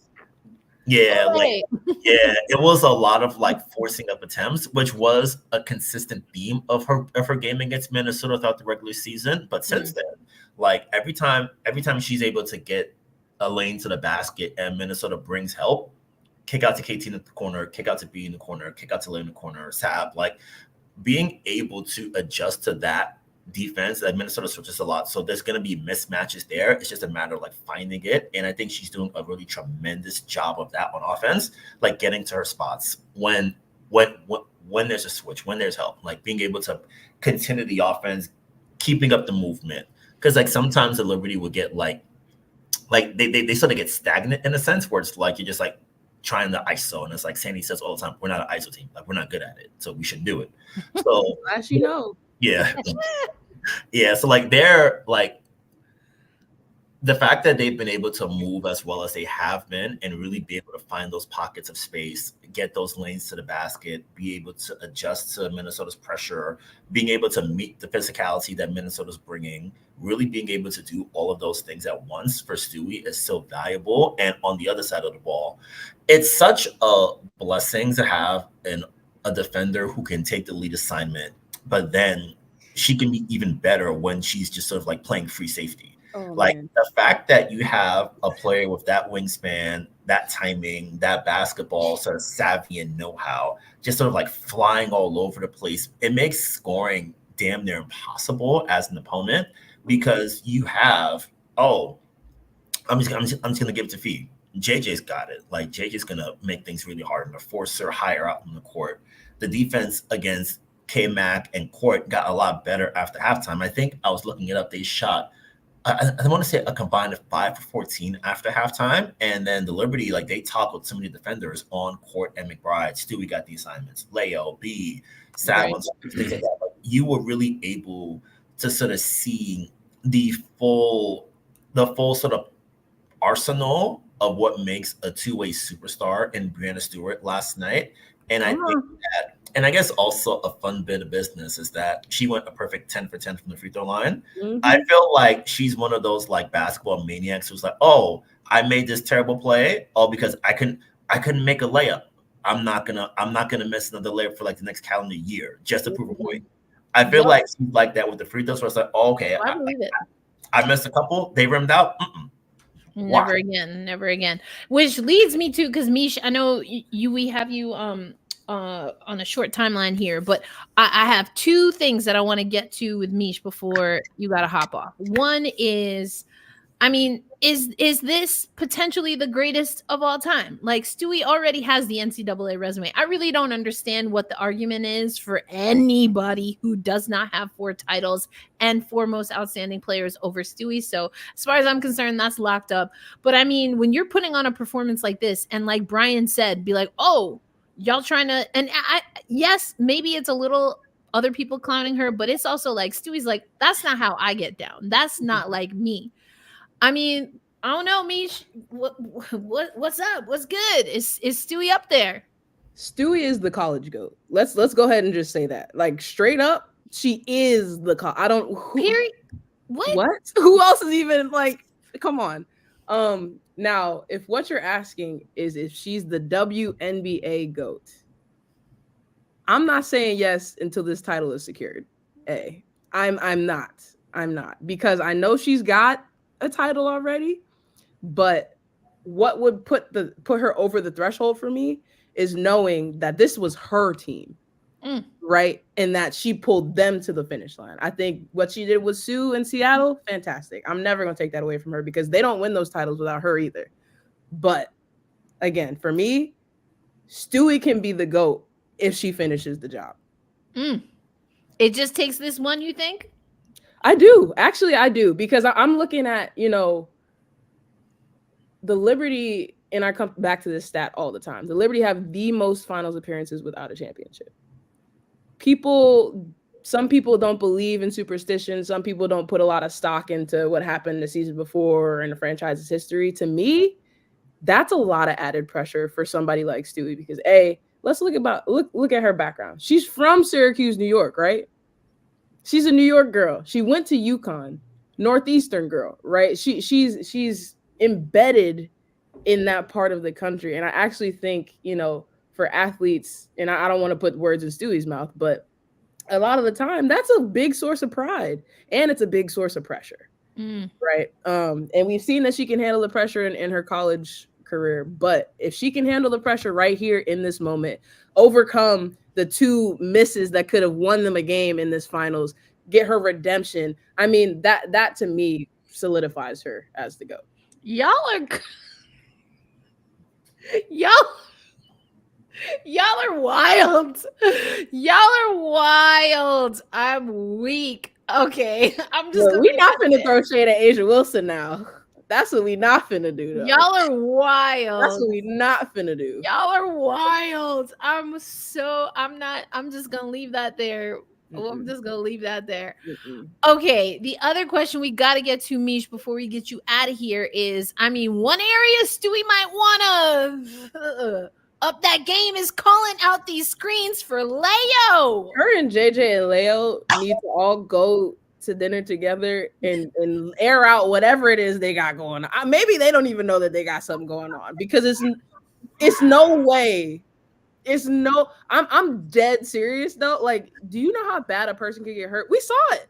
Yeah, like it was a lot of like forcing up attempts, which was a consistent theme of her game against Minnesota throughout the regular season. But since then, like every time she's able to get a lane to the basket and Minnesota brings help, kick out to KT in the corner, kick out to B in the corner, kick out to Lane in the corner, Sab, like being able to adjust to that defense that Minnesota switches a lot. So there's going to be mismatches there. It's just a matter of like finding it. And I think she's doing a really tremendous job of that on offense, like getting to her spots when there's a switch, when there's help, like being able to continue the offense, keeping up the movement. Because like sometimes the Liberty would get like they sort of get stagnant in a sense where it's like you're just like trying to ISO, and it's like Sandy says all the time, we're not an ISO team, like we're not good at it, so we should do it. So as you know. Yeah. Yeah. So like they're like the fact that they've been able to move as well as they have been and really be able to find those pockets of space, get those lanes to the basket, be able to adjust to Minnesota's pressure, being able to meet the physicality that Minnesota's bringing, really being able to do all of those things at once for Stewie is so valuable. And on the other side of the ball, it's such a blessing to have a defender who can take the lead assignment, but then she can be even better when she's just sort of like playing free safety. The fact that you have a player with that wingspan, that timing, that basketball sort of savvy and know-how, just sort of like flying all over the place, it makes scoring damn near impossible as an opponent because you have, I'm just gonna give it to Fee. JJ's got it. Like JJ's gonna make things really hard and force her higher out on the court. The defense against K-Mac and Court got a lot better after halftime. I think I was looking it up. They shot, I want to say a combined of 5 for 14 after halftime. And then the Liberty, like they tackled so many defenders on Court and McBride. Stewie got the assignments. Leo, B, Savage, things like that. Like, you were really able to sort of see the full sort of arsenal of what makes a two-way superstar in Breanna Stewart last night. And I think that, and I guess also a fun bit of business is that she went a perfect 10 for 10 from the free throw line. I feel like she's one of those like basketball maniacs who's like, oh, I made this terrible play, because I couldn't make a layup. I'm not gonna miss another layup for like the next calendar year just to prove a point. I feel like she's like that with the free throws. So it's like, oh, okay, I believe it. I missed a couple. They rimmed out. Never again. Which leads me to, because Mish, I know we have you on a short timeline here, but I have two things that I want to get to with Mish before you got to hop off. One is, I mean, is this potentially the greatest of all time? Like Stewie already has the NCAA resume. I really don't understand what the argument is for anybody who does not have 4 titles and 4 most outstanding players over Stewie. So as far as I'm concerned, that's locked up. But I mean, when you're putting on a performance like this, and like Brian said, be like, oh, y'all trying to, and yes, maybe it's a little other people clowning her, but it's also like Stewie's like, that's not how I get down. That's not like me. I mean, I don't know, Mish. What's up? What's good? Is Stewie up there? Stewie is the college GOAT. Let's go ahead and just say that. Like straight up, she is the period. What? Who else is even like? Come on. Now, if what you're asking is if she's the WNBA GOAT, I'm not saying yes until this title is secured. I'm not, because I know she's got a title already, but what would put her over the threshold for me is knowing that this was her team, right? And that she pulled them to the finish line. I think what she did with Sue in Seattle, fantastic. I'm never going to take that away from her because they don't win those titles without her either. But again, for me, Stewie can be the GOAT if she finishes the job. It just takes this one, you think? I do. Actually, I do. Because I'm looking at, the Liberty, and I come back to this stat all the time. The Liberty have the most finals appearances without a championship. People some people don't believe in superstition. Some people don't put a lot of stock into what happened the season before or in the franchise's history. To me, that's a lot of added pressure for somebody like Stewie because let's look at her background. She's from Syracuse, New York, right? She's a New York girl. She went to UConn, Northeastern girl, right? She's embedded in that part of the country. And I actually think, for athletes, and I don't want to put words in Stewie's mouth, but a lot of the time that's a big source of pride and it's a big source of pressure. Right. And we've seen that she can handle the pressure in her college career, but if she can handle the pressure right here in this moment, overcome the 2 misses that could have won them a game in this finals, get her redemption. I mean, that to me solidifies her as the GOAT. Y'all are wild. Y'all are wild. I'm weak. Okay. I'm just we not finna throw shade at Asia Wilson now. That's what we not finna do though. Y'all are wild. That's what we not finna do. Y'all are wild. I'm just gonna leave that there. I'm just gonna leave that there. Okay, the other question we got to get to, Mish, before we get you out of here is, one area Stewie might want to up that game is calling out these screens for Leo. Her and JJ and Leo need to all go to dinner together and air out whatever it is they got going on. Maybe they don't even know that they got something going on because it's no way. I'm dead serious though. Like, do you know how bad a person can get hurt? We saw it,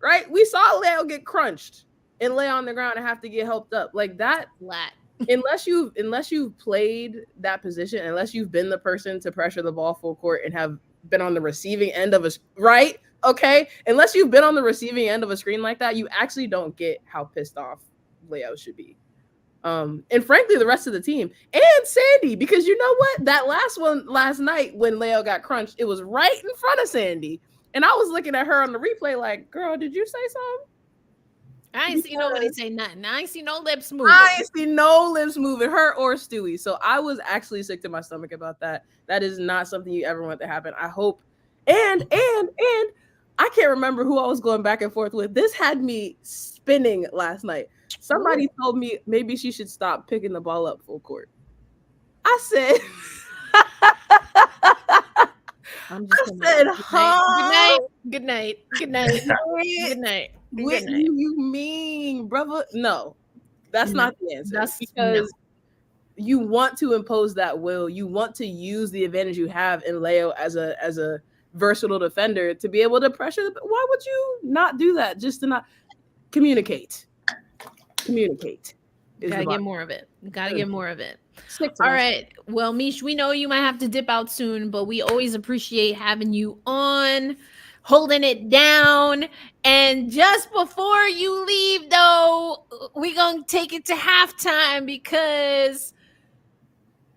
right? We saw Leo get crunched and lay on the ground and have to get helped up like that. Flat. Unless you've played that position, unless you've been the person to pressure the ball full court and have been on the receiving end of right? Okay. Unless you've been on the receiving end of a screen like that, you actually don't get how pissed off Leo should be. And frankly, the rest of the team and Sandy, because you know what? That last one last night when Leo got crunched, it was right in front of Sandy. And I was looking at her on the replay like, girl, did you say something? I ain't see nobody say nothing. I ain't see no lips moving. Her or Stewie. So I was actually sick to my stomach about that. That is not something you ever want to happen. I hope. And I can't remember who I was going back and forth with. This had me spinning last night. Somebody told me maybe she should stop picking the ball up full court. I said, Good night. What do you mean, brother? No, that's not the answer. That's because you want to impose that will. You want to use the advantage you have in Leo as a versatile defender to be able to pressure. Why would you not do that? Just to not communicate. Gotta get more of it. All right. Well, Mish, we know you might have to dip out soon, but we always appreciate having you on, holding it down. And just before you leave, though, we're going to take it to halftime because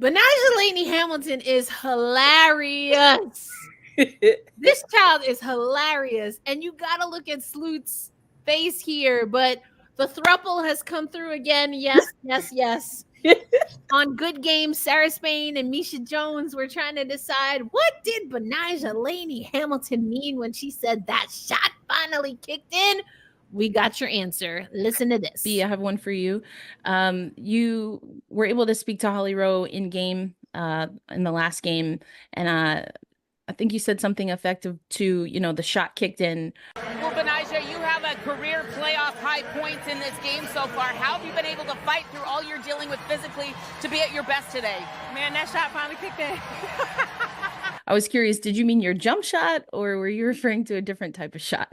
Benijah Laney-Hamilton is hilarious. This child is hilarious. And you got to look at Sloot's face here, but the throuple has come through again. Yes. On Good Game, Sarah Spain and Misha Jones were trying to decide what did Benijah Laney-Hamilton mean when she said that shot finally kicked in. We got your answer. Listen to this. B, I have one for you. You were able to speak to Holly Rowe in game in the last game, and I think you said something effective to, the shot kicked in. Well, Benijah, you have a career playoff high points in this game so far. How have you been able to fight through all you're dealing with physically to be at your best today? Man, that shot finally kicked in. I was curious, did you mean your jump shot or were you referring to a different type of shot?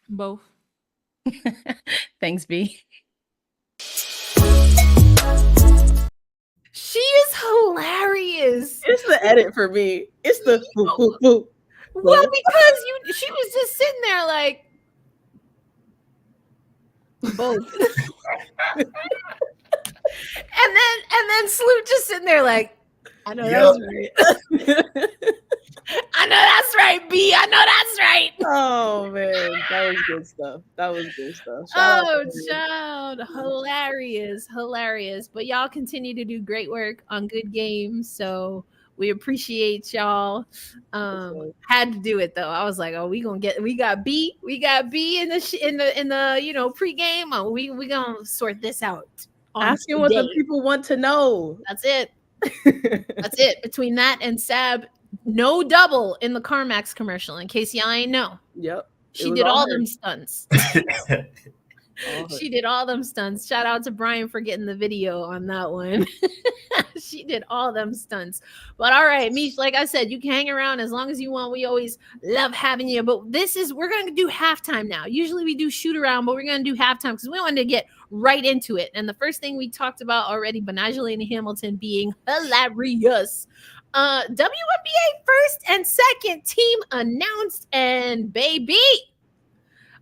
Both. Thanks, B. She is hilarious. It's the edit for me. It's the Well, because she was just sitting there like both. and then Sloot just sitting there like, I know that's right. I know that's right, B. I know that's right. Oh man, that was good stuff. Child, hilarious. But y'all continue to do great work on Good Games. So We appreciate y'all. Had to do it though. I was like, oh, we got B in the pregame. Oh, we gonna sort this out. Asking what the people want to know. That's it. That's it. Between that and Sab, no double in the CarMax commercial. In case y'all ain't know. Yep. She did all them stunts. She did all them stunts. Shout out to Brian for getting the video on that one. She did all them stunts. But all right, Mish, like I said, you can hang around as long as you want. We always love having you. But we're going to do halftime now. Usually we do shoot around, but we're going to do halftime because we wanted to get right into it. And the first thing we talked about already, Benijah Laney-Hamilton being hilarious. WNBA first and second team announced, and baby,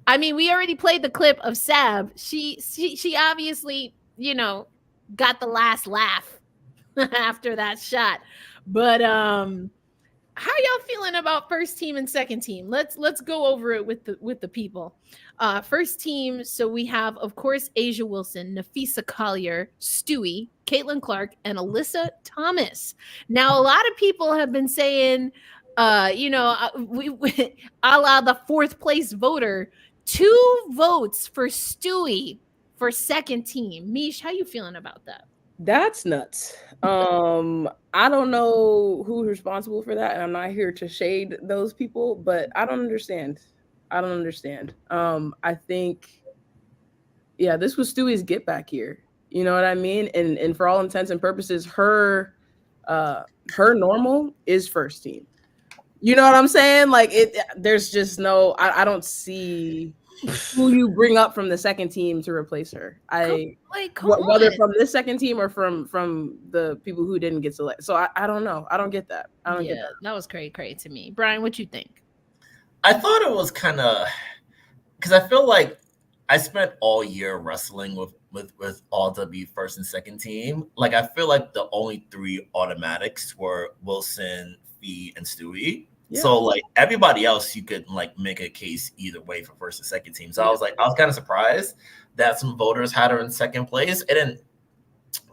I mean, we already played the clip of Sab. She obviously, got the last laugh after that shot. But how y'all feeling about first team and second team? Let's go over it with the people. First team, so we have, of course, A'ja Wilson, Napheesa Collier, Stewie, Caitlin Clark, and Alyssa Thomas. Now, a lot of people have been saying, we a la the fourth place voter, 2 votes for Stewie for second team. Mish, how you feeling about that? That's nuts. I don't know who's responsible for that, and I'm not here to shade those people, but I don't understand. I think, this was Stewie's get back here. You know what I mean? And for all intents and purposes, her normal is first team. You know what I'm saying? Like there's just no, I don't see who you bring up from the second team to replace her. Whether from this second team or from the people who didn't get selected. So I don't know. I don't get that. Get that. That was crazy to me. Brian, what you think? I thought it was kind of, because I feel like I spent all year wrestling with all W first and second team. Like I feel like the only 3 automatics were Wilson, Fee, and Stewie. Yeah. So like everybody else, you could like make a case either way for first and second team. So I was kind of surprised that some voters had her in second place. It didn't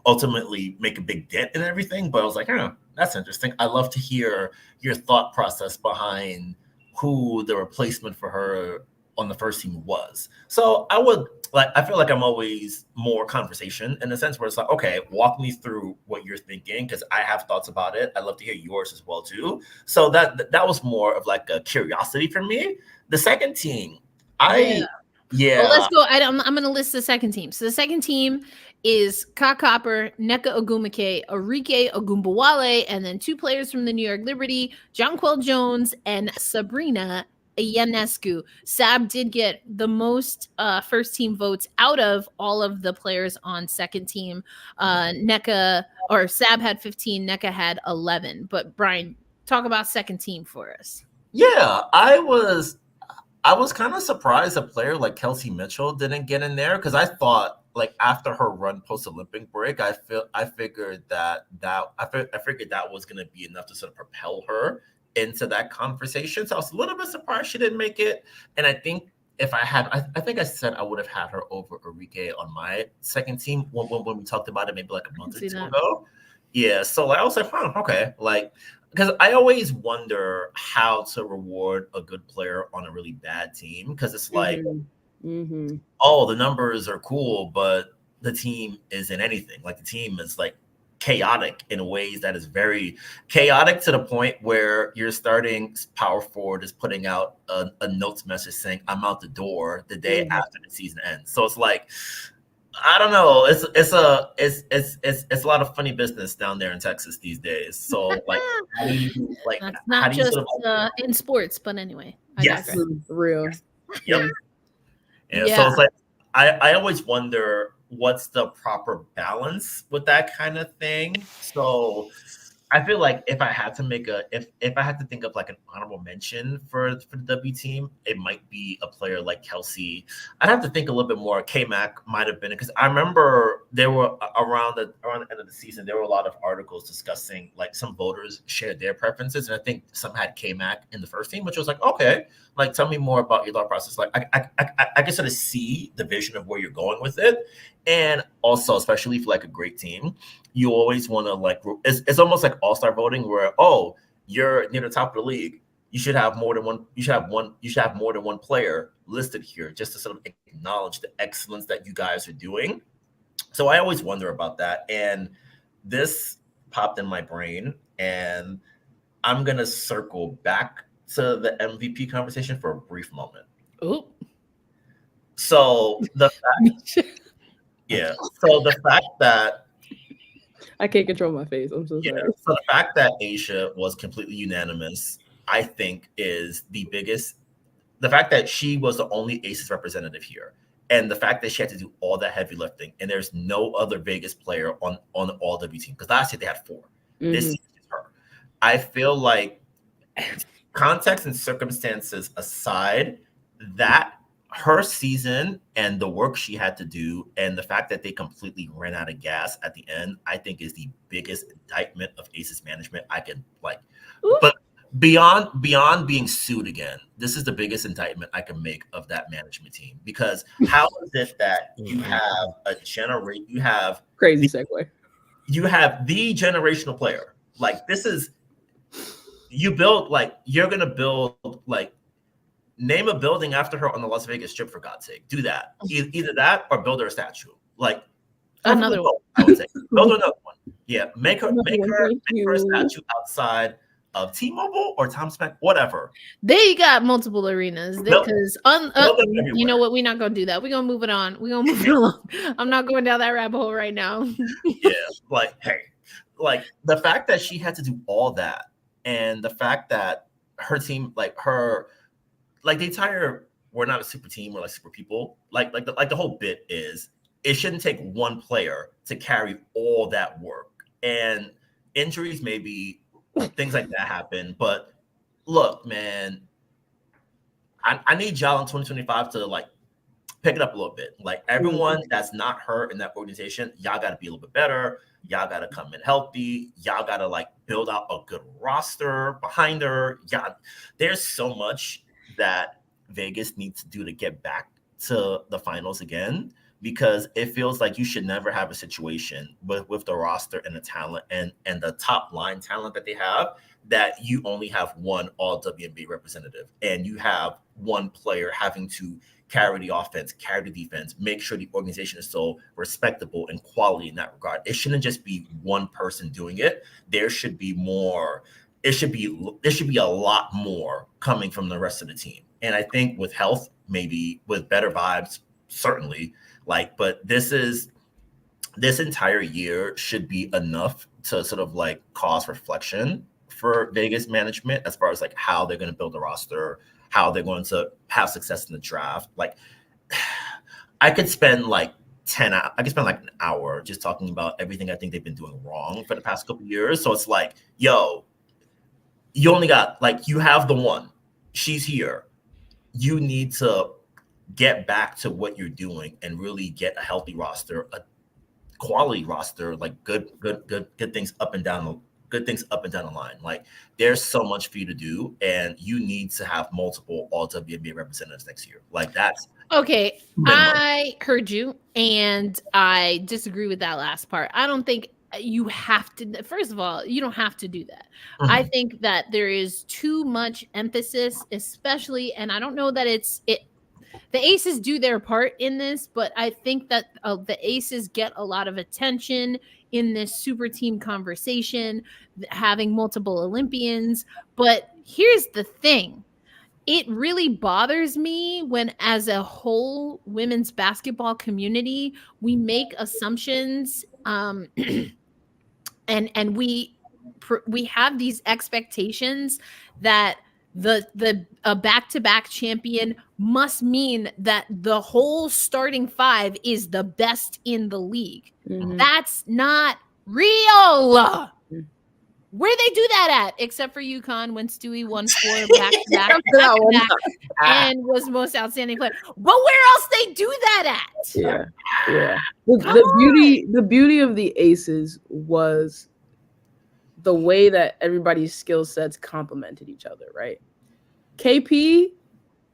ultimately make a big dent in everything, but I was like, that's interesting. I love to hear your thought process behind who the replacement for her on the first team was. So I feel like I'm always more conversation in the sense where it's like, okay, walk me through what you're thinking because I have thoughts about it. I'd love to hear yours as well too. So that was more of like a curiosity for me. The second team, Well, let's go. I'm going to list the second team. So the second team is Ka Copper, Nneka Ogwumike, Arike Ogunbowale, and then 2 players from the New York Liberty, Jonquel Jones and Sabrina Ionescu. Sab did get the most first team votes out of all of the players on second team. Sab had 15, Nneka had 11. But Brian, talk about second team for us. Yeah, I was kind of surprised a player like Kelsey Mitchell didn't get in there because I thought like after her run post-Olympic break, I figured that was going to be enough to sort of propel her into that conversation. So I was a little bit surprised she didn't make it. And I think if I had, I think I said I would have had her over Arike on my second team when we talked about it maybe like a month or 2 ago. Yeah. So like I was like, okay. Like, because I always wonder how to reward a good player on a really bad team. Because it's like, oh, the numbers are cool, but the team isn't anything. Like the team is like chaotic in ways that is very chaotic to the point where your starting power forward is putting out a notes message saying, I'm out the door the day after the season ends. So it's like, I don't know. It's a lot of funny business down there in Texas these days. So like, that's not just in sports, but anyway. Yes, real. Yep. Yeah. So it's like I always wonder what's the proper balance with that kind of thing. So I feel like if I had to if I had to think of like an honorable mention for the W team, it might be a player like Kelsey. I'd have to think a little bit more. K-Mac might have been it because I remember there were around the end of the season, there were a lot of articles discussing like some voters shared their preferences, and I think some had K-Mac in the first team, which was like, okay, like tell me more about your thought process. Like I can sort of see the vision of where you're going with it, and also especially for like a great team, you always want to like, it's almost like all-star voting where, oh, you're near the top of the league. You should have more than one. You should have more than one player listed here just to sort of acknowledge the excellence that you guys are doing. So I always wonder about that. And this popped in my brain, and I'm going to circle back to the MVP conversation for a brief moment. Oh. So the fact, yeah. So the fact that I can't control my face. I'm so sorry. So the fact that Asia was completely unanimous, I think, is the biggest. The fact that she was the only Aces representative here, and the fact that she had to do all that heavy lifting, and there's no other Vegas player on the All-W team, because last year they had 4. This season is her. I feel like, context and circumstances aside, that her season and the work she had to do and the fact that they completely ran out of gas at the end, I think is the biggest indictment of Aces management I can like. Ooh. But beyond being sued again, this is the biggest indictment I can make of that management team, because how is it that you have you have crazy segue. You have the generational player. Like, this is, you build, like, you're going to build, like, name a building after her on the Las Vegas Strip, for God's sake. Do that. Either that or build her a statue. Like, another one. I would say. Build another one. Yeah. Make her a statue outside of T-Mobile or Tom Smack, whatever. They got multiple arenas because you know what? We're not gonna do that. We're gonna move it on. We're gonna move it along. I'm not going down that rabbit hole right now. Yeah, like, hey, like the fact that she had to do all that, and the fact that her team, like the entire, we're not a super team, we're like super people. Like the whole bit is, it shouldn't take one player to carry all that work. And injuries, maybe things like that happen. But look, man, I need y'all in 2025 to like pick it up a little bit. Like, everyone that's not her in that organization, y'all got to be a little bit better. Y'all got to come in healthy. Y'all got to like build out a good roster behind her. Yeah, there's so much that Vegas needs to do to get back to the finals again, because it feels like you should never have a situation with the roster and the talent and the top line talent that they have, that you only have one All-WNBA representative and you have one player having to carry the offense, carry the defense, make sure the organization is so respectable and quality in that regard. It shouldn't just be one person doing it. There should be more. There should be a lot more coming from the rest of the team. And I think with health, maybe with better vibes, certainly, like, but this entire year should be enough to sort of like cause reflection for Vegas management as far as like how they're going to build a roster, how they're going to have success in the draft. Like, I could spend like an hour just talking about everything I think they've been doing wrong for the past couple of years. So it's like, yo, you only got, like, you have the one. She's here. You need to get back to what you're doing and really get a healthy roster, a quality roster, like good things up and down the line. Like, there's so much for you to do, and you need to have multiple All-WNBA representatives next year. Like, that's okay. I heard you, and I disagree with that last part. I don't think you have to. First of all, you don't have to do that. Mm-hmm. I think that there is too much emphasis, especially, and I don't know that it's it. The Aces do their part in this, but I think that the Aces get a lot of attention in this super team conversation, having multiple Olympians. But here's the thing. It really bothers me when, as a whole women's basketball community, we make assumptions and we have these expectations that a back-to-back champion must mean that the whole starting 5 is the best in the league. Mm-hmm. That's not real. Where they do that at, except for UConn when Stewie won 4 back-to-back and was most outstanding player. But where else they do that at? Yeah. The beauty of the Aces was the way that everybody's skill sets complemented each other, right? KP,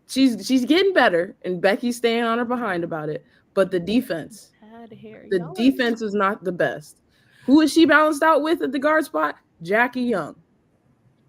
she's getting better, and Becky's staying on her behind about it. But the defense, defense was not the best. Who is she balanced out with at the guard spot? Jackie Young,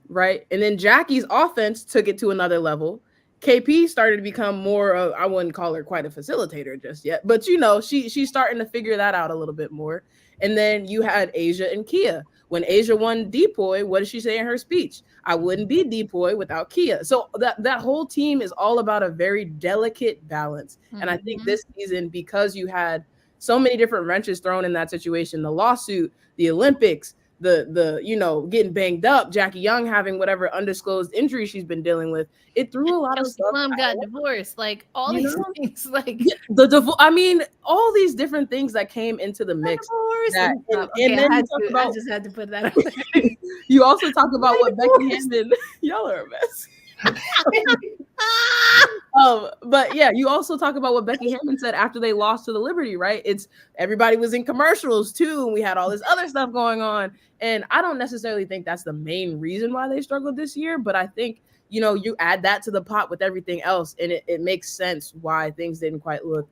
right? And then Jackie's offense took it to another level. KP started to become more of, I wouldn't call her quite a facilitator just yet, but you know, she's starting to figure that out a little bit more. And then you had Asia and Kia. When Asia won Depoy, what did she say in her speech? I wouldn't be Depoy without Kia. So that whole team is all about a very delicate balance. Mm-hmm. And I think this season, because you had so many different wrenches thrown in that situation, the lawsuit, the Olympics, the you know, getting banged up, Jackie Young having whatever undisclosed injury she's been dealing with, it threw a lot of stuff. Mom got divorced, like all these things, like I mean, all these different things that came into the mix. And then I just had to put that out there. You also talk about what Becky Hammond. Y'all are a mess. But yeah, you also talk about what Becky Hammond said after they lost to the Liberty, right? It's everybody was in commercials too, and we had all this other stuff going on. And I don't necessarily think that's the main reason why they struggled this year, but I think, you know, you add that to the pot with everything else, and it makes sense why things didn't quite look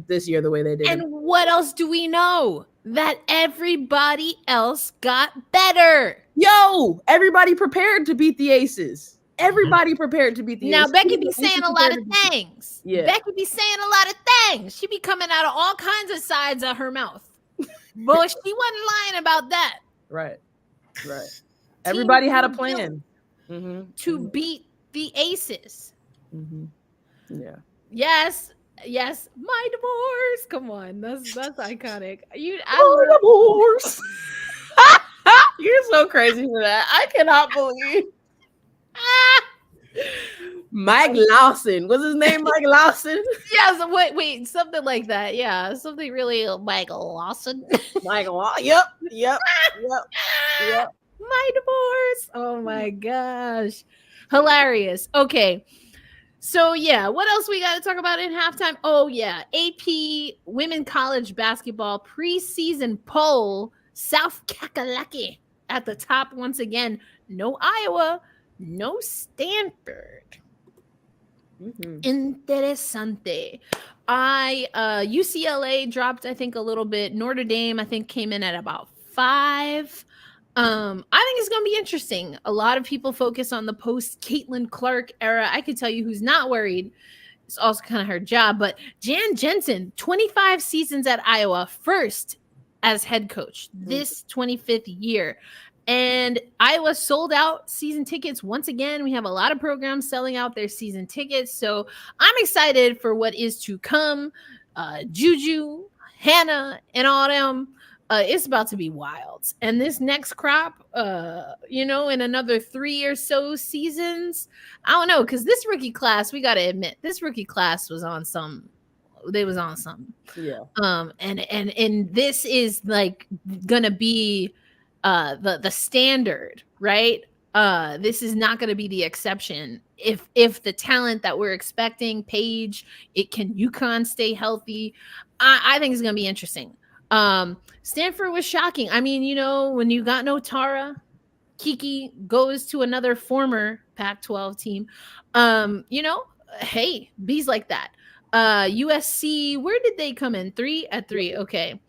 this year the way they did. And what else do we know? That everybody else got better. Yo, everybody prepared to beat the Aces. Everybody prepared to beat the Aces. Now, Becky be saying a lot of things. Yeah. Becky be saying a lot of things. She be coming out of all kinds of sides of her mouth. But she wasn't lying about that. Right. Everybody had a plan. To beat the Aces. Yeah. Yes, my divorce. Come on, that's iconic. Divorce. You're so crazy for that. I cannot believe. Mike Lawson. What's his name? Mike Lawson? Yes, wait, something like that. Yeah, something really Michael Lawson. Yep. My divorce. Oh my gosh. Hilarious. Okay. So yeah, what else we got to talk about in halftime? Oh yeah, AP Women College Basketball preseason poll. South Kakalaki at the top once again. No Iowa, no Stanford. Interesante. UCLA dropped, I think, a little bit. Notre Dame, I think, came in at about 5. I think it's going to be interesting. A lot of people focus on the post Caitlin Clark era. I could tell you who's not worried. It's also kind of her job, but Jan Jensen, 25 seasons at Iowa, first as head coach this 25th year. And Iowa sold out season tickets once again. We have a lot of programs selling out their season tickets. So I'm excited for what is to come. Juju, Hannah, and all them. It's about to be wild. And this next crop, in another 3 or so seasons, I don't know, because this rookie class, we got to admit, this rookie class was on some. They was on something. Yeah. And this is like gonna be the standard, right? This is not gonna be the exception. If the talent that we're expecting, Paige, can UConn stay healthy? I think it's gonna be interesting. Stanford was shocking. I mean, when you got no Tara, Kiki goes to another former Pac-12 team. Hey, bees like that. USC, where did they come in? 3 at 3. Okay.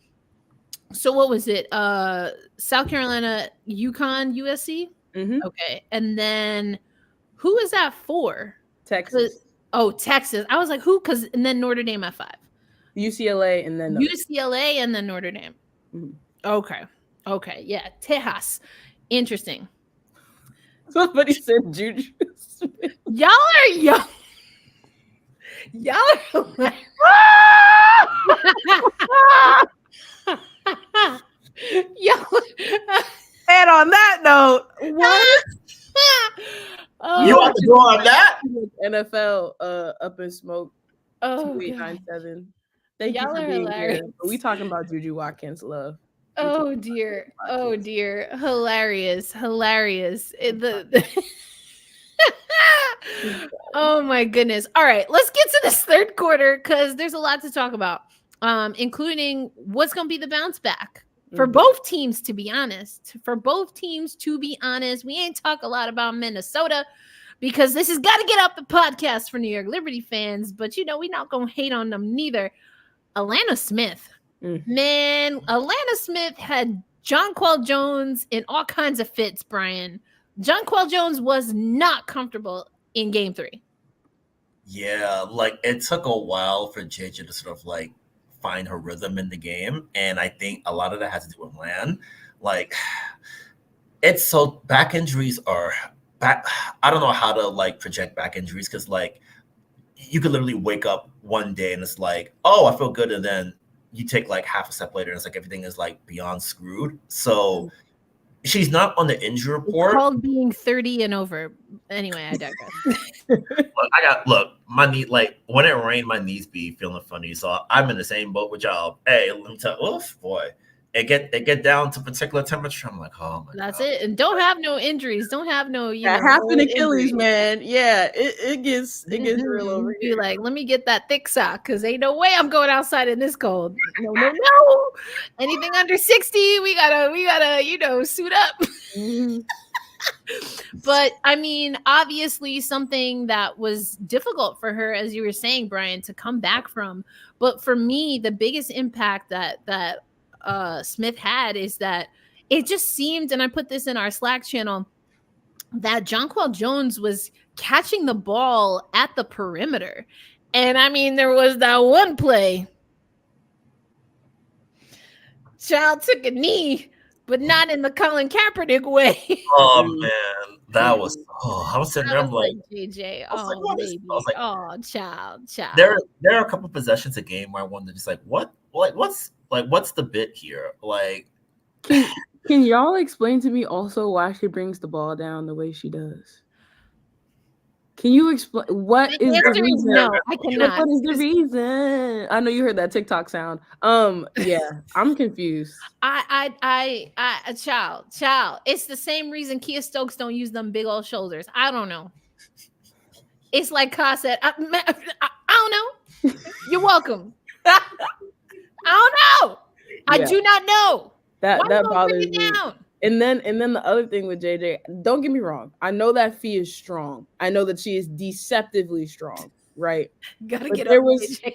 So what was it? South Carolina, UConn, USC? Okay. And then who was that for? Texas. Texas. I was like, who? And then Notre Dame at 5. UCLA and then Notre Dame. Okay. Yeah. Tejas. Interesting. Somebody said Juju. Y'all are young. Y'all are And on that note, what? You want to go on that? NFL up in smoke. 2897. Thank you Y'all for are being hilarious. here. We talking about Juju Watkins' love. Oh dear. Hilarious. Oh my goodness. All right, let's get to this third quarter because there's a lot to talk about, including what's going to be the bounce back for both teams, to be honest. We ain't talk a lot about Minnesota because this has got to get up the podcast for New York Liberty fans, but we're not going to hate on them neither. Alana Smith. Man, Alana Smith had Jonquel Jones in all kinds of fits, Brian. Jonquel Jones was not comfortable in game 3. Yeah, like it took a while for JJ to sort of like find her rhythm in the game. And I think a lot of that has to do with Lan. Like it's so back injuries are back. I don't know how to like project back injuries because like you could literally wake up one day and it's like, oh, I feel good. And then you take like half a step later and it's like everything is like beyond screwed. So she's not on the injury report. It's called being 30 and over. Anyway, I digress. Look, my knee, like when it rained, my knees be feeling funny. So I'm in the same boat with y'all. Hey, let me tell you, oof, boy. It get down to particular temperature. I'm like, oh my That's God. it. And don't have no injuries. Don't have no, That happened Achilles, man. Yeah, it gets real over Be here. like, let me get that thick sock because ain't no way I'm going outside in this cold. No. Anything under 60, we gotta, suit up. But I mean, obviously something that was difficult for her, as you were saying, Brian, to come back from. But for me, the biggest impact that Smith had is that it just seemed, and I put this in our Slack channel, that Jonquel Jones was catching the ball at the perimeter. And I mean, there was that one play. Child took a knee, but not in the Colin Kaepernick way. Oh man, that was. Oh, I was sitting there. I'm like, JJ. I was like, Oh, what is- baby. I was like, Oh, child. there are a couple possessions a game where I wonder, just like, what's the bit here? Like, Can y'all explain to me also why she brings the ball down the way she does? Can you explain what is the answer is reason? no, I cannot. What is the reason? I know you heard that TikTok sound. Yeah, I'm confused. Child. It's the same reason Kia Stokes don't use them big old shoulders. I don't know. It's like Ka said, I don't know. You're welcome. I don't know. I do not know. That Why bothers bring me. it down? And then the other thing with JJ, don't get me wrong. I know that Fee is strong. I know that she is deceptively strong, right? Gotta But get there up, was JJ.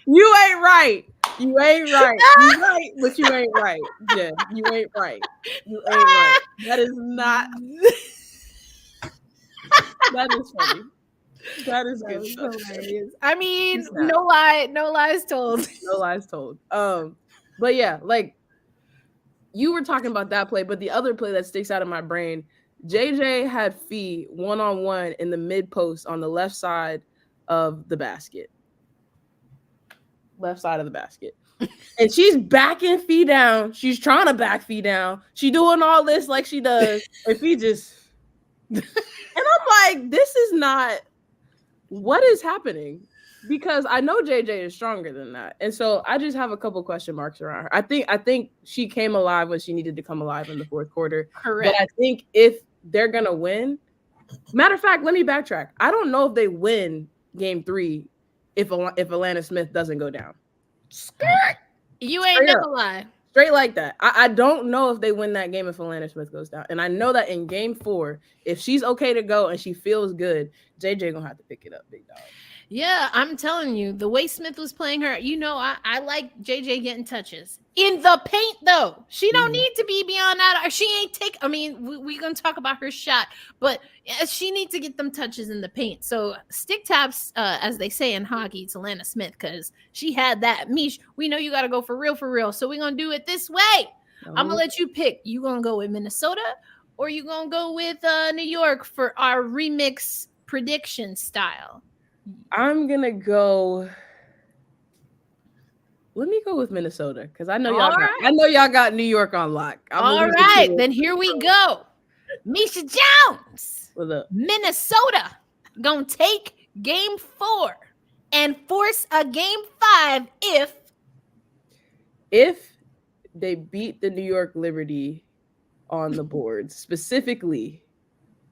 You ain't right. You ain't right. You right, but you ain't right. Yeah, you ain't right. You ain't right. That is not. That is funny. That is good stuff. Hilarious. I mean, It's not. no lies told. No lies told. But yeah, like you were talking about that play, but the other play that sticks out of my brain, JJ had Fee one-on-one in the mid post on the left side of the basket. Left side of the basket. And she's backing Fee down. She's trying to back Fee down. She doing all this like she does. And Fee just and I'm like, this is not what is happening. Because I know JJ is stronger than that. And so I just have a couple question marks around her. I think she came alive when she needed to come alive in the fourth quarter. Correct. But I think if they're gonna win, matter of fact, let me backtrack. I don't know if they win game 3 if Alana Smith doesn't go down. You ain't never lie. Straight like that. I don't know if they win that game if Alana Smith goes down. And I know that in game 4, if she's okay to go and she feels good, JJ gonna have to pick it up, big dog. Yeah, I'm telling you, the way Smith was playing her, I like JJ getting touches in the paint, though. She don't need to be beyond that. She ain't take. I mean, we're gonna talk about her shot, but she needs to get them touches in the paint. So stick taps, as they say in hockey, to Alana Smith because she had that. Mish, we know you got to go for real. So we're gonna do it this way. I'm gonna let you pick. You gonna go with Minnesota or you gonna go with New York for our remix prediction style? I'm gonna go. Let me go with Minnesota because I know y'all got New York on lock. All right, then here we go. Misha Jones, Minnesota, gonna take game 4 and force a game 5 if they beat the New York Liberty on the board, specifically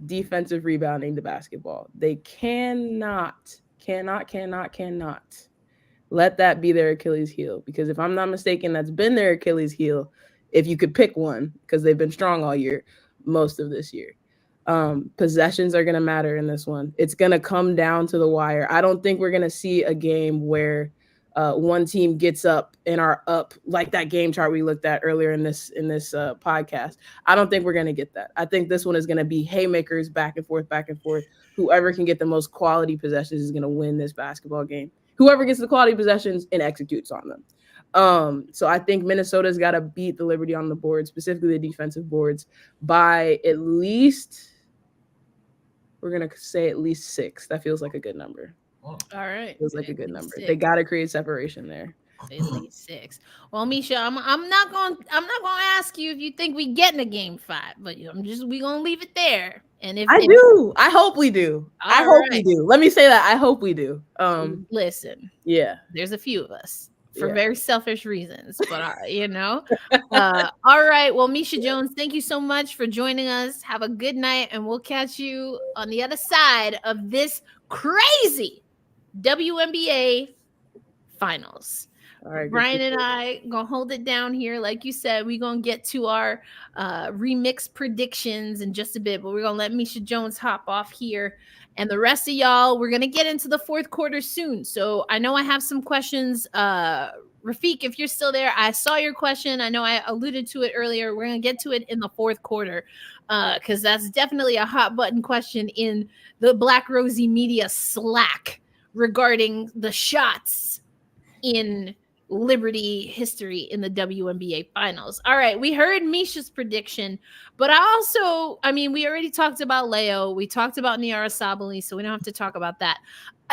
defensive rebounding the basketball. They cannot let that be their Achilles heel, because if I'm not mistaken, that's been their Achilles heel, if you could pick one, because they've been strong all year, most of this year. Possessions are going to matter in this one. It's going to come down to the wire. I don't think we're going to see a game where one team gets up and are up like that game chart we looked at earlier in this podcast. I don't think we're going to get that. I think this one is going to be haymakers back and forth. Whoever can get the most quality possessions is going to win this basketball game. Whoever gets the quality possessions and executes on them. So I think Minnesota's got to beat the Liberty on the board, specifically the defensive boards, by at least, we're going to say at least 6. That feels like a good number. All right. Feels like a good number. 6. They got to create separation there. At least 6. Well, Misha, I'm not going to ask you if you think we get in a game 5, but we going to leave it there. And if I hope we do. We do. Let me say that. I hope we do. Listen. Yeah. There's a few of us for very selfish reasons, but all right. Well, Misha Jones, thank you so much for joining us. Have a good night, and we'll catch you on the other side of this crazy WNBA finals. All right, Brian and I gonna hold it down here. Like you said, we're gonna get to our remix predictions in just a bit, but we're gonna let Misha Jones hop off here. And the rest of y'all, we're gonna get into the fourth quarter soon. So I know I have some questions. Rafiq, if you're still there, I saw your question. I know I alluded to it earlier. We're gonna get to it in the fourth quarter. Because that's definitely a hot button question in the Black Rosie Media Slack regarding the shots in Liberty history in the WNBA finals. All right, we heard Misha's prediction, but we already talked about Leo. We talked about Nyara Sabally, so we don't have to talk about that.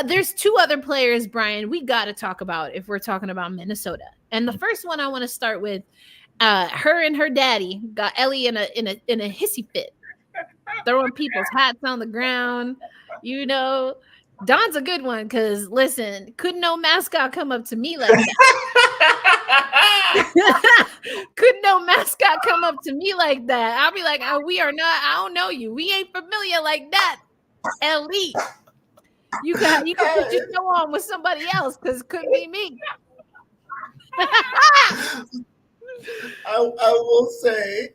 There's 2 other players, Brian, we got to talk about if we're talking about Minnesota. And the first one I want to start with, her and her daddy got Ellie in a hissy fit, throwing people's hats on the ground. Don's a good one because, listen, couldn't no mascot come up to me like that. Couldn't no mascot come up to me like that. I'll be like, I don't know you. We ain't familiar like that. Ellie, you can put your show on with somebody else because it couldn't be me. I will say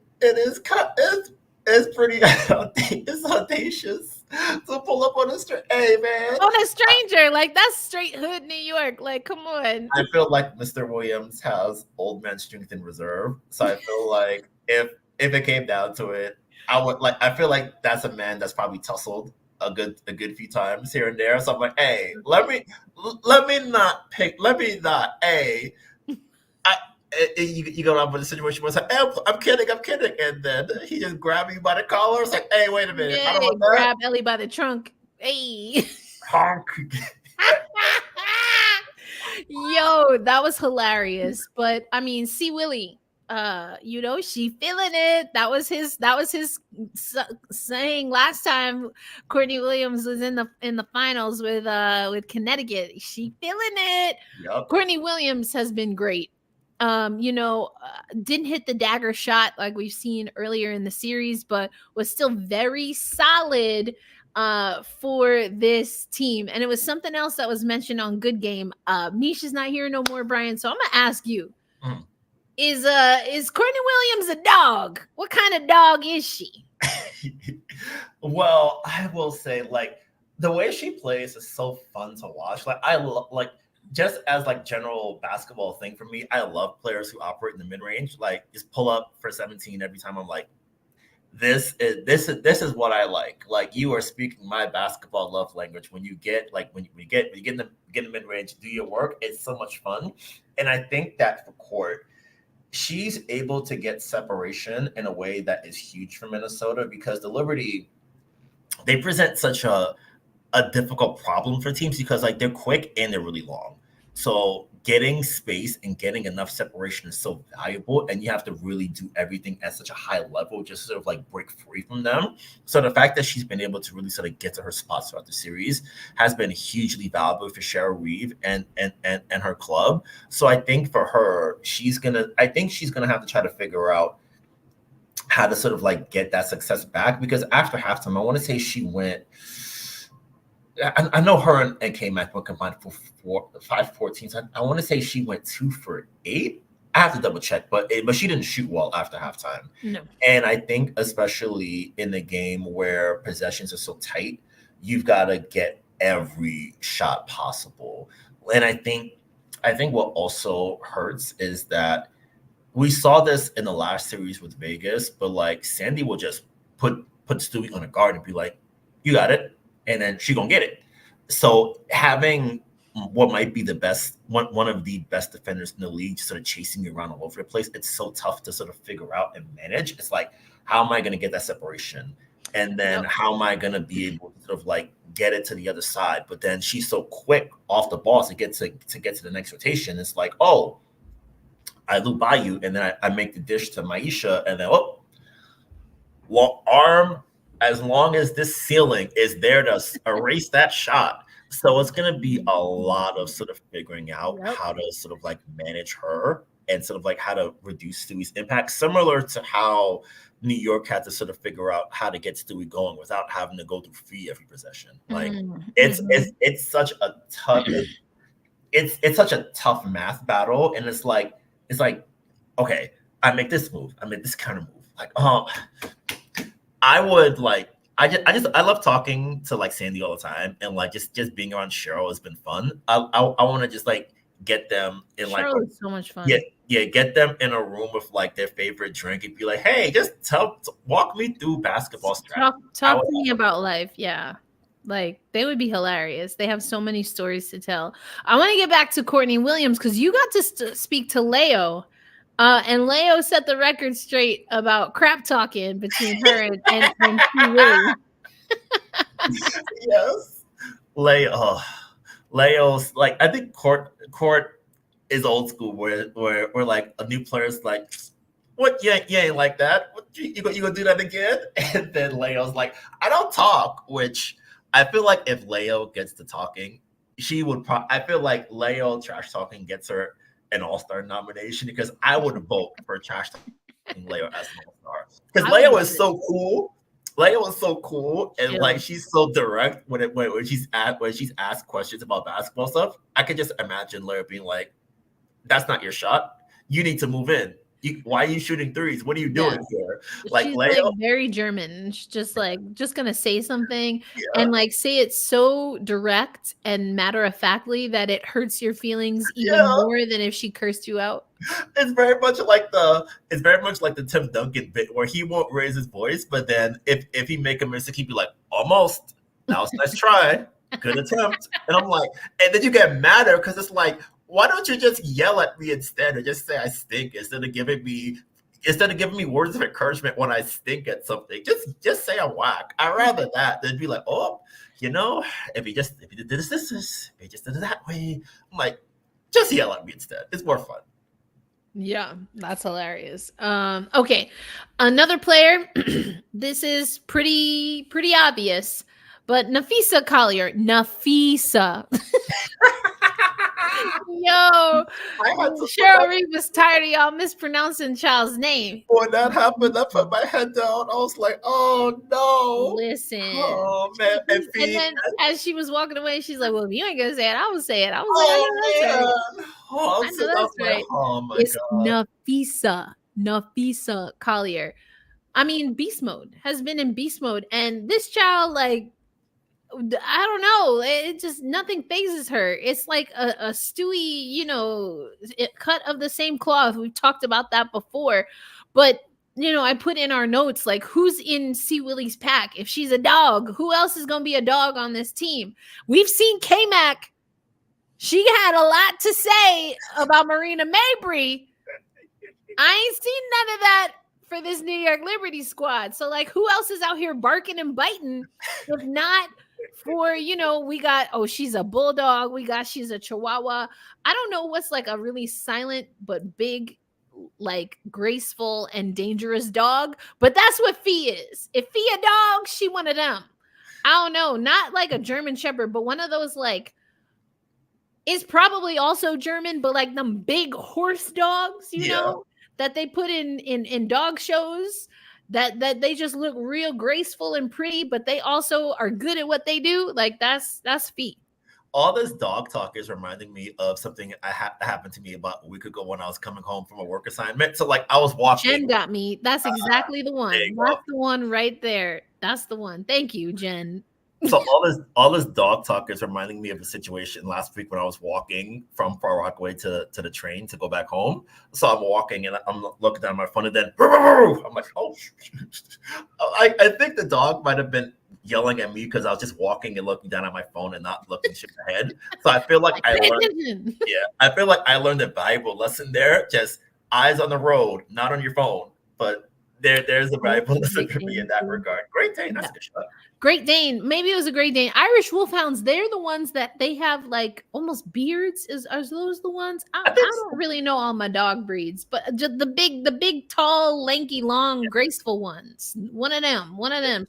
it's pretty audacious to pull up on a stranger. Like, that's straight hood New York. Like, come on. I feel like Mr. Williams has old man strength in reserve. So I feel like if it came down to it, I feel like that's a man that's probably tussled a good few times here and there. So I'm like, hey, let me not. You go up with a situation where it's like, hey, I'm kidding, and then he just grabbed me by the collar. It's like, hey, wait a minute, I don't want that. Grab Ellie by the trunk. Hey, honk. Yo, that was hilarious. But I mean, C. Willie, she feeling it. That was his saying last time Courtney Williams was in the finals with Connecticut. She feeling it. Yep. Courtney Williams has been great. Didn't hit the dagger shot like we've seen earlier in the series, but was still very solid for this team. And it was something else that was mentioned on Good Game. Misha's not here no more, Brian, so I'm gonna ask you. Is Courtney Williams a dog? What kind of dog is she? Well, I will say, like, the way she plays is so fun to watch. Like, just as like general basketball thing for me, I love players who operate in the mid range. Like, just pull up for 17 every time. I'm like, this is what I like. Like, you are speaking my basketball love language. When you get in the mid range, do your work. It's so much fun, and I think that for Court, she's able to get separation in a way that is huge for Minnesota because the Liberty, they present such a difficult problem for teams because, like, they're quick and they're really long. So getting space and getting enough separation is so valuable, and you have to really do everything at such a high level just to sort of like break free from them. So the fact that she's been able to really sort of get to her spots throughout the series has been hugely valuable for Cheryl Reeve and her club. So I think for her, she's gonna have to try to figure out how to sort of like get that success back, because after halftime, I want to say she went. I know her and K-Mac went combined for 5-14. So I want to say she went 2 for 8. I have to double check, but she didn't shoot well after halftime. No. And I think especially in the game where possessions are so tight, you've got to get every shot possible. And I think think what also hurts is that we saw this in the last series with Vegas, but like Sandy will just put Stewie on a guard and be like, "You got it," and then she gonna get it. So having what might be the best one of the best defenders in the league sort of chasing you around all over the place, it's so tough to sort of figure out and manage. It's like, how am I going to get that separation? And then how am I going to be able to sort of like get it to the other side? But then she's so quick off the ball to get to the next rotation. It's like, oh, I loop by you, and then I make the dish to Nyara, and then long arm, as long as this ceiling is there to erase that shot. So it's going to be a lot of sort of figuring out how to sort of like manage her and sort of like how to reduce Stewie's impact, similar to how New York had to sort of figure out how to get Stewie going without having to go through Fee every possession. Like it's such a tough it's such a tough math battle, and it's like okay, I make this move, I make this kind of move. Like I would like I love talking to like Sandy all the time, and like just being around Cheryl has been fun. I want to just like get them in like Cheryl is so much fun. Get them in a room with like their favorite drink and be like, hey, just walk me through basketball strategy. Talk to me about life. Yeah. Like they would be hilarious. They have so many stories to tell. I want to get back to Courtney Williams because you got to speak to Leo. And Leo set the record straight about crap talking between her and Willie. Yes. Leo's like, I think Court is old school where like a new player's like, what? You ain't like that. What, you gonna do that again? And then Leo's like, I don't talk, which I feel like if Leo gets to talking, she would I feel like Leo trash talking gets her an all-star nomination, because I would vote for trash talking Leo as an all-star. Because Leo is so cool. Leo is so cool, and like she's so direct when she's asked questions about basketball stuff. I could just imagine Leo being like, "That's not your shot. You need to move in. Why are you shooting threes? What are you doing here?" Like she's Leo, like very German. She's just gonna say something and like say it so direct and matter of factly that it hurts your feelings even more than if she cursed you out. It's very much like the Tim Duncan bit where he won't raise his voice, but then if he make a mistake, he'd be like, "Almost. That was a nice try. Good attempt." And I'm like, and then you get madder because it's like, why don't you just yell at me instead, or just say I stink instead of giving me words of encouragement when I stink at something? Just say I'm whack. I'd rather that than be like, oh, if you did this, if you just did it that way. I'm like, just yell at me instead. It's more fun. Yeah, that's hilarious. Okay, another player. This is pretty obvious, but Napheesa Collier. Napheesa. Yo, Cheryl Reed was tired of y'all mispronouncing child's name. When that happened, I put my head down. I was like, oh no. Listen. Oh man. And then as she was walking away, she's like, well, if you ain't gonna say it, I will say it. I was like, oh my it's God. Napheesa Collier. I mean, beast mode, has been in beast mode. And this child, like, I don't know. It just, nothing phases her. It's like a Stewie, cut of the same cloth. We've talked about that before. But, I put in our notes, like, who's in C. Willie's pack? If she's a dog, who else is going to be a dog on this team? We've seen K-Mac. She had a lot to say about Marina Mabry. I ain't seen none of that for this New York Liberty squad. So, like, who else is out here barking and biting if not for, we got, she's a bulldog. She's a chihuahua. I don't know what's like a really silent but big, like graceful and dangerous dog, but that's what Fee is. If Fee a dog, she one of them. I don't know, not like a German Shepherd, but one of those, like, is probably also German, but like them big horse dogs, that they put in dog shows. That they just look real graceful and pretty, but they also are good at what they do. Like that's Fee. All this dog talk is reminding me of something happened to me about a week ago when I was coming home from a work assignment. So like I was watching. Jen got me. That's exactly the one. That's the one right there. That's the one. Thank you, Jen. So all this dog talk is reminding me of a situation last week when I was walking from Far Rockaway to the train to go back home. So I'm walking and I'm looking down my phone, and then I'm like, oh, I think the dog might have been yelling at me because I was just walking and looking down at my phone and not looking straight ahead. So I feel like I learned a valuable lesson there. Just eyes on the road, not on your phone. But there's a valuable lesson for me in that regard. Great Dane, that's a good shot. Great Dane. Maybe it was a Great Dane. Irish Wolfhounds, they're the ones that they have like almost beards. Are those the ones? I don't really know all my dog breeds, but just the big, tall, lanky, long, graceful ones. One of them.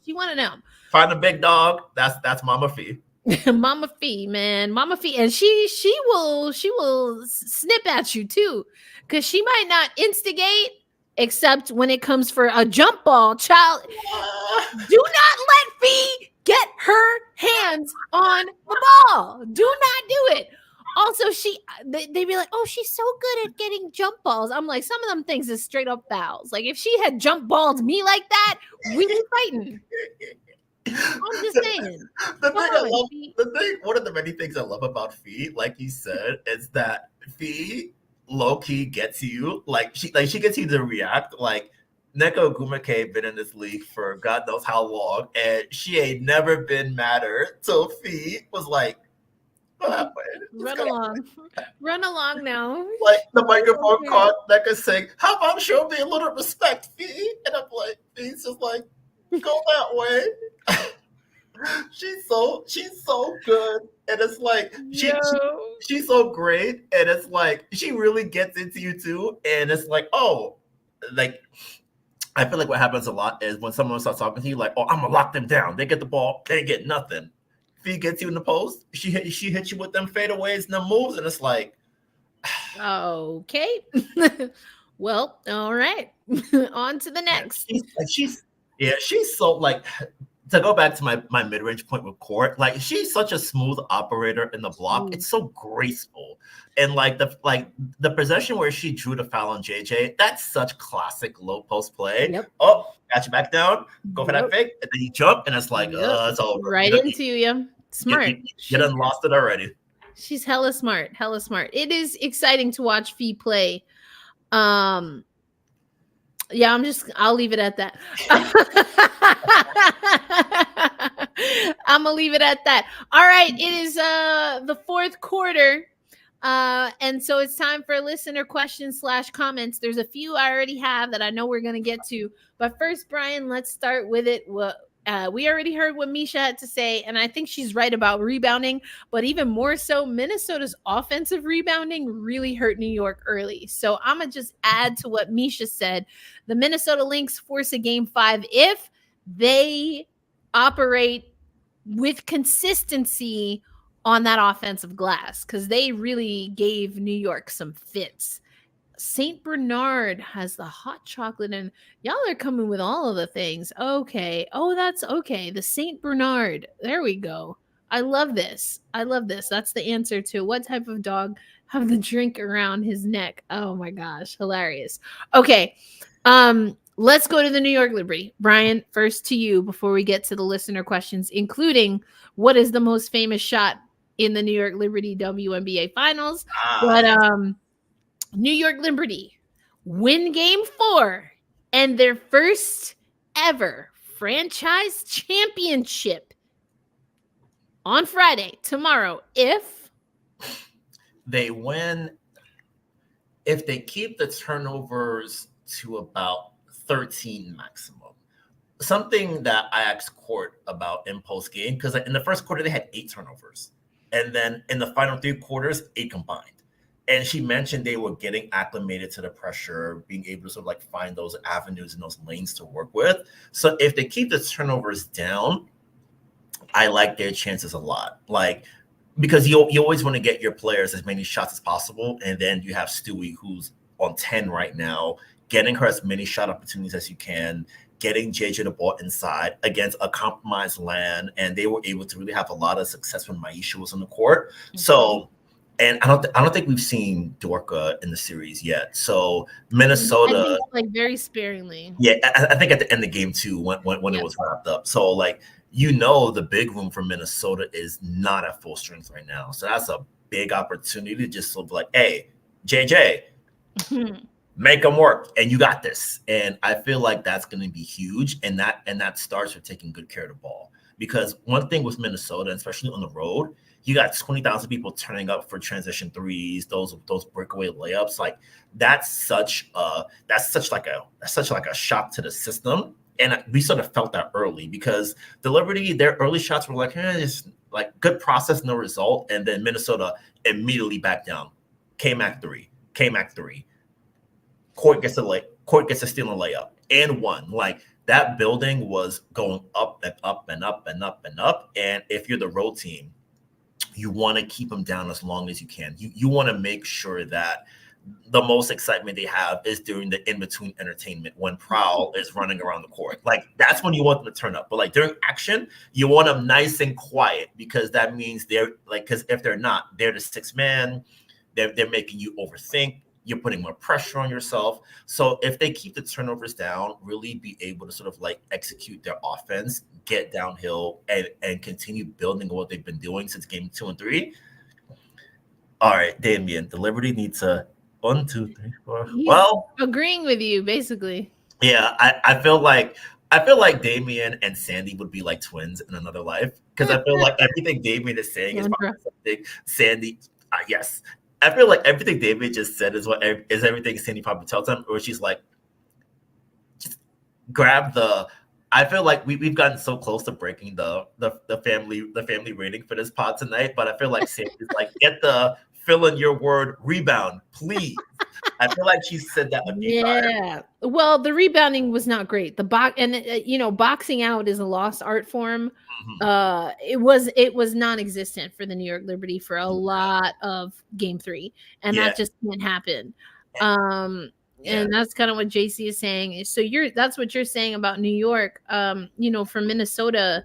She one of them. Find a big dog. That's Mama Fee. Mama Fee, man. Mama Fee. And she will snip at you too. Because she might not instigate, except when it comes for a jump ball. Child, do not let Fee get her hands on the ball. Do not do it. Also, they be like, oh, she's so good at getting jump balls. I'm like, some of them things is straight up fouls. Like, if she had jump balled me like that, we'd be fighting. I'm just saying. One of the many things I love about Fee, like you said, is that Fee low-key gets you. Like she gets you to react. Like Neko Gumake been in this league for God knows how long, and she ain't never been madder. So Fee was like, Run along now. Like the microphone caught Neko saying, how about show me a little respect, Fee? And I'm like, Fee's just like, go that way. She's so good, and it's like she's so great, and it's like she really gets into you too, and it's like, oh, like I feel like what happens a lot is when someone starts talking to you, like, oh, I'm gonna lock them down. They get the ball, they get nothing. Fee gets you in the post, she hits you with them fadeaways and them moves, and it's like, okay. Well, all right. On to the next. She's so like, to go back to my mid-range point with Court, like she's such a smooth operator in the block. It's so graceful. And like the possession where she drew the foul on JJ, that's such classic low post play. Yep. Oh, got you back down, go for that fake, and then you jump, and it's like, it's over. Right into you. Smart. You done lost it already. She's hella smart. It is exciting to watch Fee play. Yeah, I'll leave it at that. I'm gonna leave it at that. All right, it is the fourth quarter. And so it's time for listener questions / comments. There's a few I already have that I know we're gonna get to. But first, Brian, let's start with it. We already heard what Misha had to say, and I think she's right about rebounding, but even more so, Minnesota's offensive rebounding really hurt New York early. So I'm going to just add to what Misha said. The Minnesota Lynx force a game 5 if they operate with consistency on that offensive glass, because they really gave New York some fits. St. Bernard has the hot chocolate, and y'all are coming with all of the things. Okay. Oh, that's okay. The St. Bernard. There we go. I love this. That's the answer to what type of dog have the drink around his neck. Oh my gosh. Hilarious. Okay. Let's go to the New York Liberty. Brian, first to you before we get to the listener questions, including what is the most famous shot in the New York Liberty WNBA finals. But, New York Liberty win game 4 and their first ever franchise championship on Friday, tomorrow, if they win, if they keep the turnovers to about 13 maximum. Something that I asked Court about in post game, because in the first quarter they had 8 turnovers, and then in the final 3 quarters 8 combined. And she mentioned they were getting acclimated to the pressure, being able to sort of like find those avenues and those lanes to work with. So if they keep the turnovers down, I like their chances a lot. Like, because you always want to get your players as many shots as possible. And then you have Stewie, who's on 10 right now, getting her as many shot opportunities as you can, getting JJ the ball inside against a compromised land. And they were able to really have a lot of success when Maisha was on the court. Mm-hmm. So, and I don't think we've seen Dorka in the series yet. So Minnesota, like very sparingly. Yeah, I think at the end of game 2 when it was wrapped up. So like you know the big room for Minnesota is not at full strength right now. So that's a big opportunity to just sort of like, hey, JJ, make them work, and you got this. And I feel like that's going to be huge, and that starts with taking good care of the ball. Because one thing with Minnesota, especially on the road, you got 20,000 people turning up for transition threes, those breakaway layups. Like that's such like a shock to the system. And we sort of felt that early because the Liberty, their early shots were like, it's like good process, no result. And then Minnesota immediately backed down. K-Mac three. Court gets a stealing layup and one. Like that building was going up and up and up and up and up. And if you're the road team, you want to keep them down as long as you can. You want to make sure that the most excitement they have is during the in-between entertainment when Prowl is running around the court. Like that's when you want them to turn up. But like during action, you want them nice and quiet because that means they're like, because if they're not, they're the sixth man. They're making you overthink. You're putting more pressure on yourself. So if they keep the turnovers down, really be able to sort of like execute their offense, get downhill, and continue building what they've been doing since game 2 and 3. All right, Damian, the Liberty needs a 1, 2, 3, 4. Well, agreeing with you, basically. Yeah, I feel like Damian and Sandy would be like twins in another life because I feel like everything Damian is saying is something Sandy. Yes. I feel like everything David just said is everything Sandy probably tells him, or she's like, just grab the. I feel like we've gotten so close to breaking the family rating for this pod tonight, but I feel like Sandy's like, get the fill in your word rebound, please. I feel like she said that a few times. Well, the rebounding was not great. The boxing out is a lost art form. Mm-hmm. It was non-existent for the New York Liberty for a lot of game 3, and that just can't happen. And that's kind of what JC is saying. So that's what you're saying about New York. For Minnesota,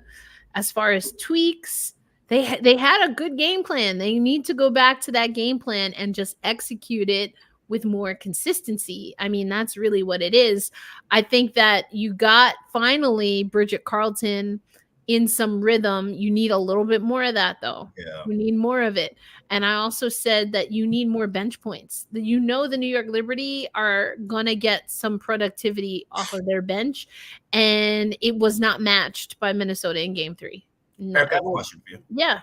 as far as tweaks, they had a good game plan. They need to go back to that game plan and just execute it with more consistency. I mean, that's really what it is. I think that you got finally Bridget Carleton in some rhythm. You need a little bit more of that, though. Yeah. You need more of it. And I also said that you need more bench points. The New York Liberty are going to get some productivity off of their bench, and it was not matched by Minnesota in game 3. No, I got a question for you. Yeah.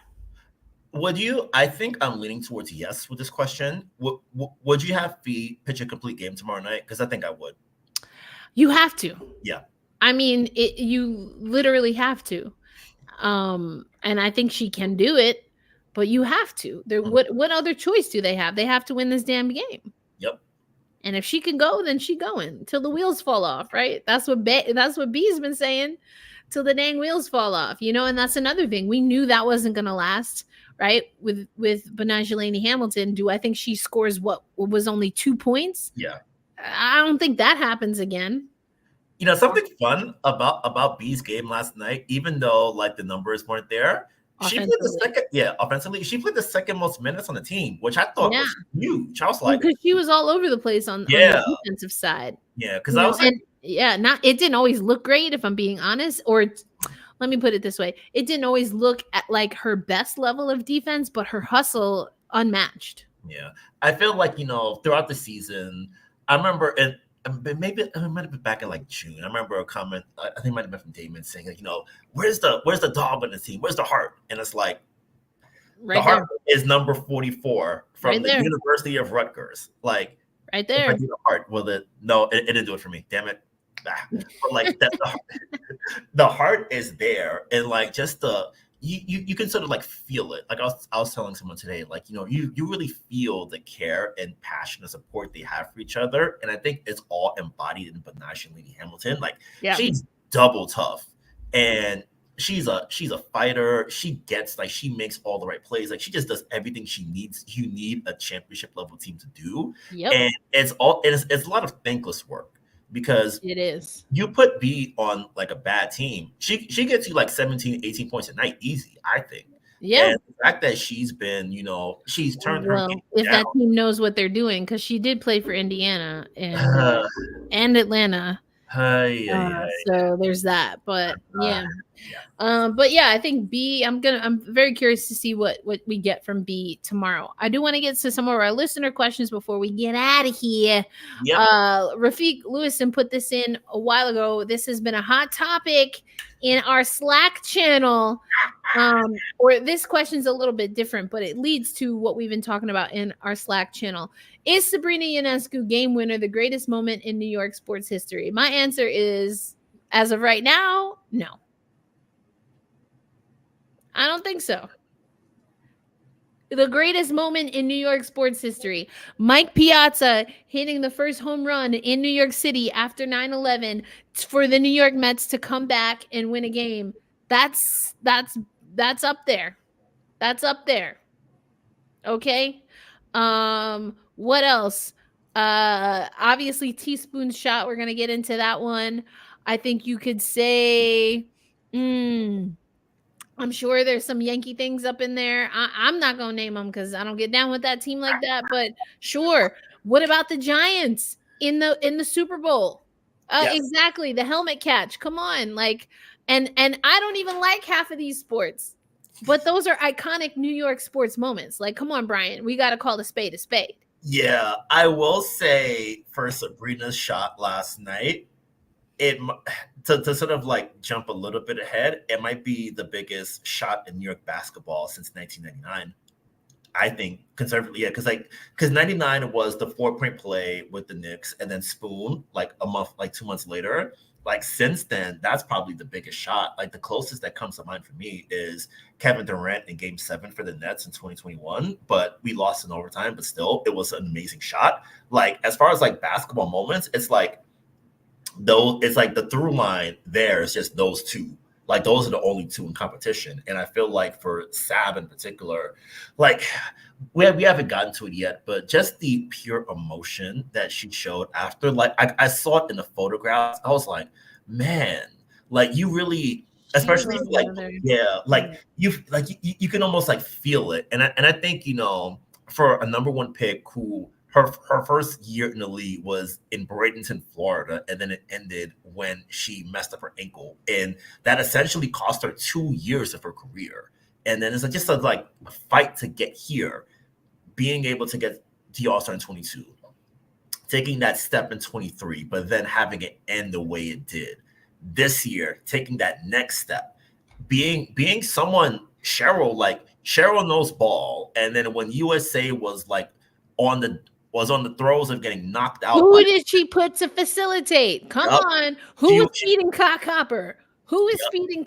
I think I'm leaning towards yes with this question. Would you have Fee pitch a complete game tomorrow night? Because I think I would. You have to. Yeah. I mean, you literally have to. And I think she can do it, but you have to. What other choice do they have? They have to win this damn game. Yep. And if she can go, then she going till the wheels fall off, right? That's what B's been saying, till the dang wheels fall off, and that's another thing. We knew that wasn't going to last. Right, with Benijah Laney-Hamilton, do I think she scores what was only 2 points? Yeah, I don't think that happens again. Something fun about B's game last night, even though like the numbers weren't there, she played the second. Yeah, offensively, she played the second most minutes on the team, which I thought was huge. I was like, because she was all over the place on the defensive side. Yeah, because I was like, it didn't always look great, if I'm being honest, or. Let me put it this way. It didn't always look at like her best level of defense, but her hustle unmatched. Yeah. I feel like, throughout the season, I remember, and maybe it might have been back in like June. I remember a comment, I think it might have been from Damon saying, like, where's the dog on the team? Where's the heart? And it's like, the heart is number 44 from the University of Rutgers. Like, right there. If I do the heart, it didn't do it for me. Damn it. But like that, the heart is there, and like just you can sort of like feel it. Like I was telling someone today, like you really feel the care and passion and support they have for each other, and I think it's all embodied in Benijah and Laney-Hamilton. Like she's double tough, and she's a fighter. She makes all the right plays. Like she just does everything she needs. You need a championship level team to do, and it's a lot of thankless work. Because it is, you put B on like a bad team, she gets you like 17, 18 points a night easy, I think. Yeah. And the fact that she's been, she's turned her game if down. that team knows what they're doing, because she did play for Indiana and Atlanta. Hey, yeah. So there's that. But yeah. Yeah. But yeah, I think B, I'm very curious to see what we get from B tomorrow. I do want to get to some of our listener questions before we get out of here. Yep. Rafiq Lewison put this in a while ago. This has been a hot topic in our Slack channel. Or this question's a little bit different, but it leads to what we've been talking about in our Slack channel. Is Sabrina Ionescu game winner the greatest moment in New York sports history? My answer is, as of right now, no. I don't think so. The greatest moment in New York sports history. Mike Piazza hitting the first home run in New York City after 9/11 for the New York Mets to come back and win a game. That's up there. That's up there. Okay. What else? Obviously teaspoon shot. We're gonna get into that one. I think you could say I'm sure there's some Yankee things up in there. I'm not going to name them because I don't get down with that team like that. But sure. What about the Giants in the Super Bowl? Yes. Exactly. The helmet catch. Come on. Like, and I don't even like half of these sports. But those are iconic New York sports moments. Like, come on, Brian. We got to call a spade a spade. Yeah, I will say for Sabrina's shot last night, to sort of like jump a little bit ahead, it might be the biggest shot in New York basketball since 1999. I think conservatively, yeah, because 99 was the 4-point play with the Knicks, and then Spoon like 2 months later. Like since then, that's probably the biggest shot. Like the closest that comes to mind for me is Kevin Durant in Game 7 for the Nets in 2021, but we lost in overtime. But still, it was an amazing shot. Like as far as like basketball moments, it's like the through line there is just those two. Like those are the only two in competition. And I feel like for Sab in particular, like we haven't gotten to it yet, but just the pure emotion that she showed after, like I saw it in the photographs. I was like, man, like you really, especially like, yeah, like you can almost like feel it. And I think, you know, for a number one pick who her first year in the league was in Bradenton, Florida, and then it ended when she messed up her ankle, and that essentially cost her 2 years of her career. And then it's like just a fight to get here, being able to get the All-Star in 22, taking that step in 23, but then having it end the way it did this year, taking that next step, being someone Cheryl knows ball, and then when USA was like on the throes of getting knocked out. Who did she put to facilitate? Come on. Who was feeding Copper? Who is feeding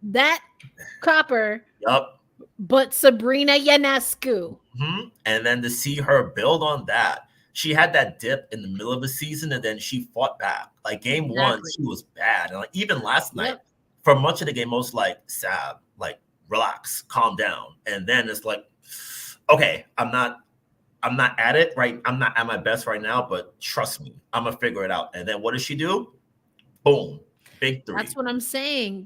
that Copper? Yep. But Sabrina Ionescu. Mm-hmm. And then to see her build on that, she had that dip in the middle of the season, and then she fought back. Like game one, she was bad. And like even last night, for much of the game, I was like, Sab, like relax, calm down. And then it's like, okay, I'm not at it, right? I'm not at my best right now, but trust me, I'm gonna figure it out. And then what does she do? Boom, big 3. That's what I'm saying.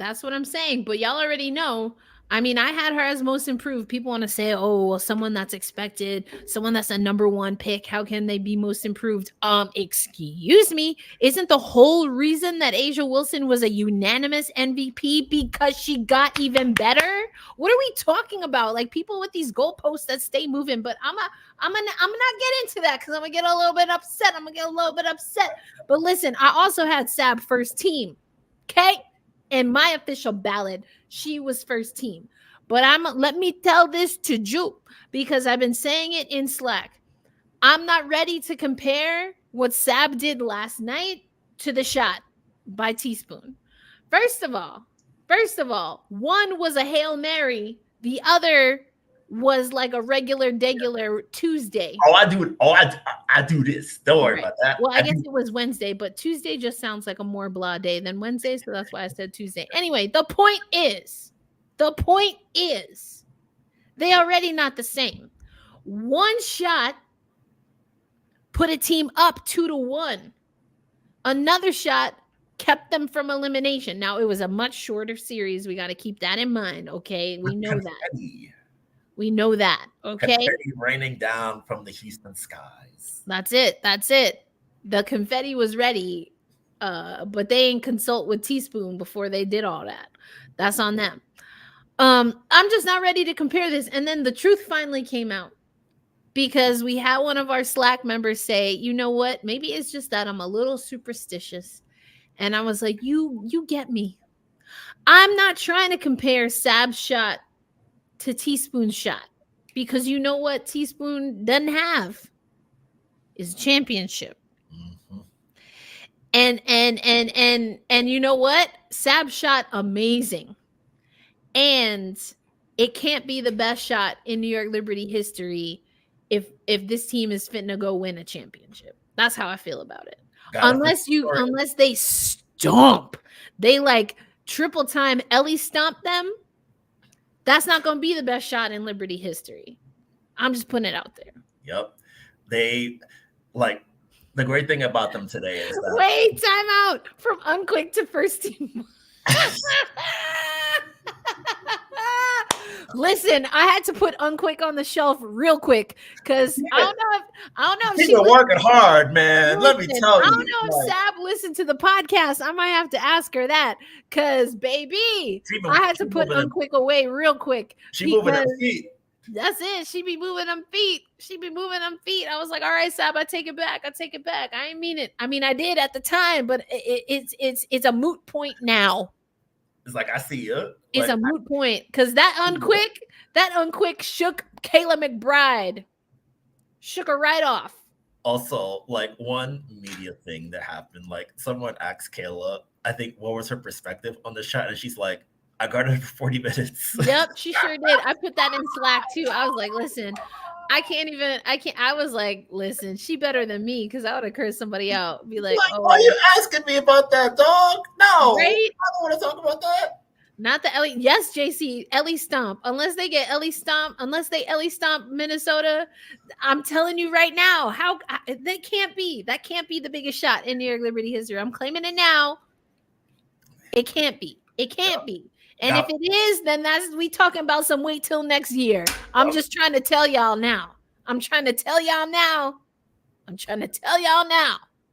But y'all already know. I mean, I had her as most improved. People want to say, oh, well, someone that's expected, someone that's a number one pick, how can they be most improved? Excuse me. Isn't the whole reason that Asia Wilson was a unanimous MVP because she got even better? What are we talking about? Like people with these goalposts that stay moving, but I'm not get into that because I'm gonna get a little bit upset. But listen, I also had Sab first team. Okay. In my official ballot, she was first team. But let me tell this to Jupe because I've been saying it in Slack. I'm not ready to compare what Sab did last night to the shot by Teaspoon. First of all, one was a Hail Mary. The other was like a regular Tuesday. I do this. Don't worry about that. Well, I guess it was Wednesday, but Tuesday just sounds like a more blah day than Wednesday, so that's why I said Tuesday. Anyway, the point is, they already not the same. One shot put a team up 2-1. Another shot kept them from elimination. Now, it was a much shorter series. We got to keep that in mind, okay? We know that. Okay. Confetti raining down from the Houston skies. That's it. The confetti was ready but they ain't consult with Teaspoon before they did all that. That's on them. I'm just not ready to compare this. And then the truth finally came out because we had one of our Slack members say, you know what? Maybe it's just that I'm a little superstitious. And I was like, you get me. I'm not trying to compare Sab's shot to Teaspoon's shot because you know what Teaspoon doesn't have is championship. Mhm. And you know what? Sab shot amazing. And it can't be the best shot in New York Liberty history if this team is fitting to go win a championship. That's how I feel about it. Unless they stomp. They like triple time Ellie stomp them. That's not going to be the best shot in Liberty history. I'm just putting it out there. Yep. They like the great thing about them today is that Wait, time out from unquick to first team. Listen, I had to put unquick on the shelf real quick because I don't know if she's been working hard, man. Let me tell you. I don't know if Sab listened to the podcast. I might have to ask her that because, baby, I had to put unquick away real quick. She moving her feet. That's it. She be moving them feet. I was like, all right, Sab, I take it back. I ain't mean it. I mean, I did at the time, but it's a moot point now. It's like, I see you. It's a moot point because that unquick shook Kayla McBride. Shook her right off. Also, like one media thing that happened, like someone asked Kayla, I think, what was her perspective on the shot? And she's like, I guarded for 40 minutes. Yep, she sure did. I put that in Slack too. I was like, listen, I was like, listen, she better than me because I would have cursed somebody out. Be like, why are you asking me about that, dog? No, right? I don't want to talk about that. Not the Ellie. Yes, JC, Ellie stomp. Unless they Ellie stomp Minnesota, I'm telling you right now, that can't be the biggest shot in New York Liberty history. I'm claiming it now. It can't be. And if it is, then we talking about some wait till next year. I'm just trying to tell y'all now.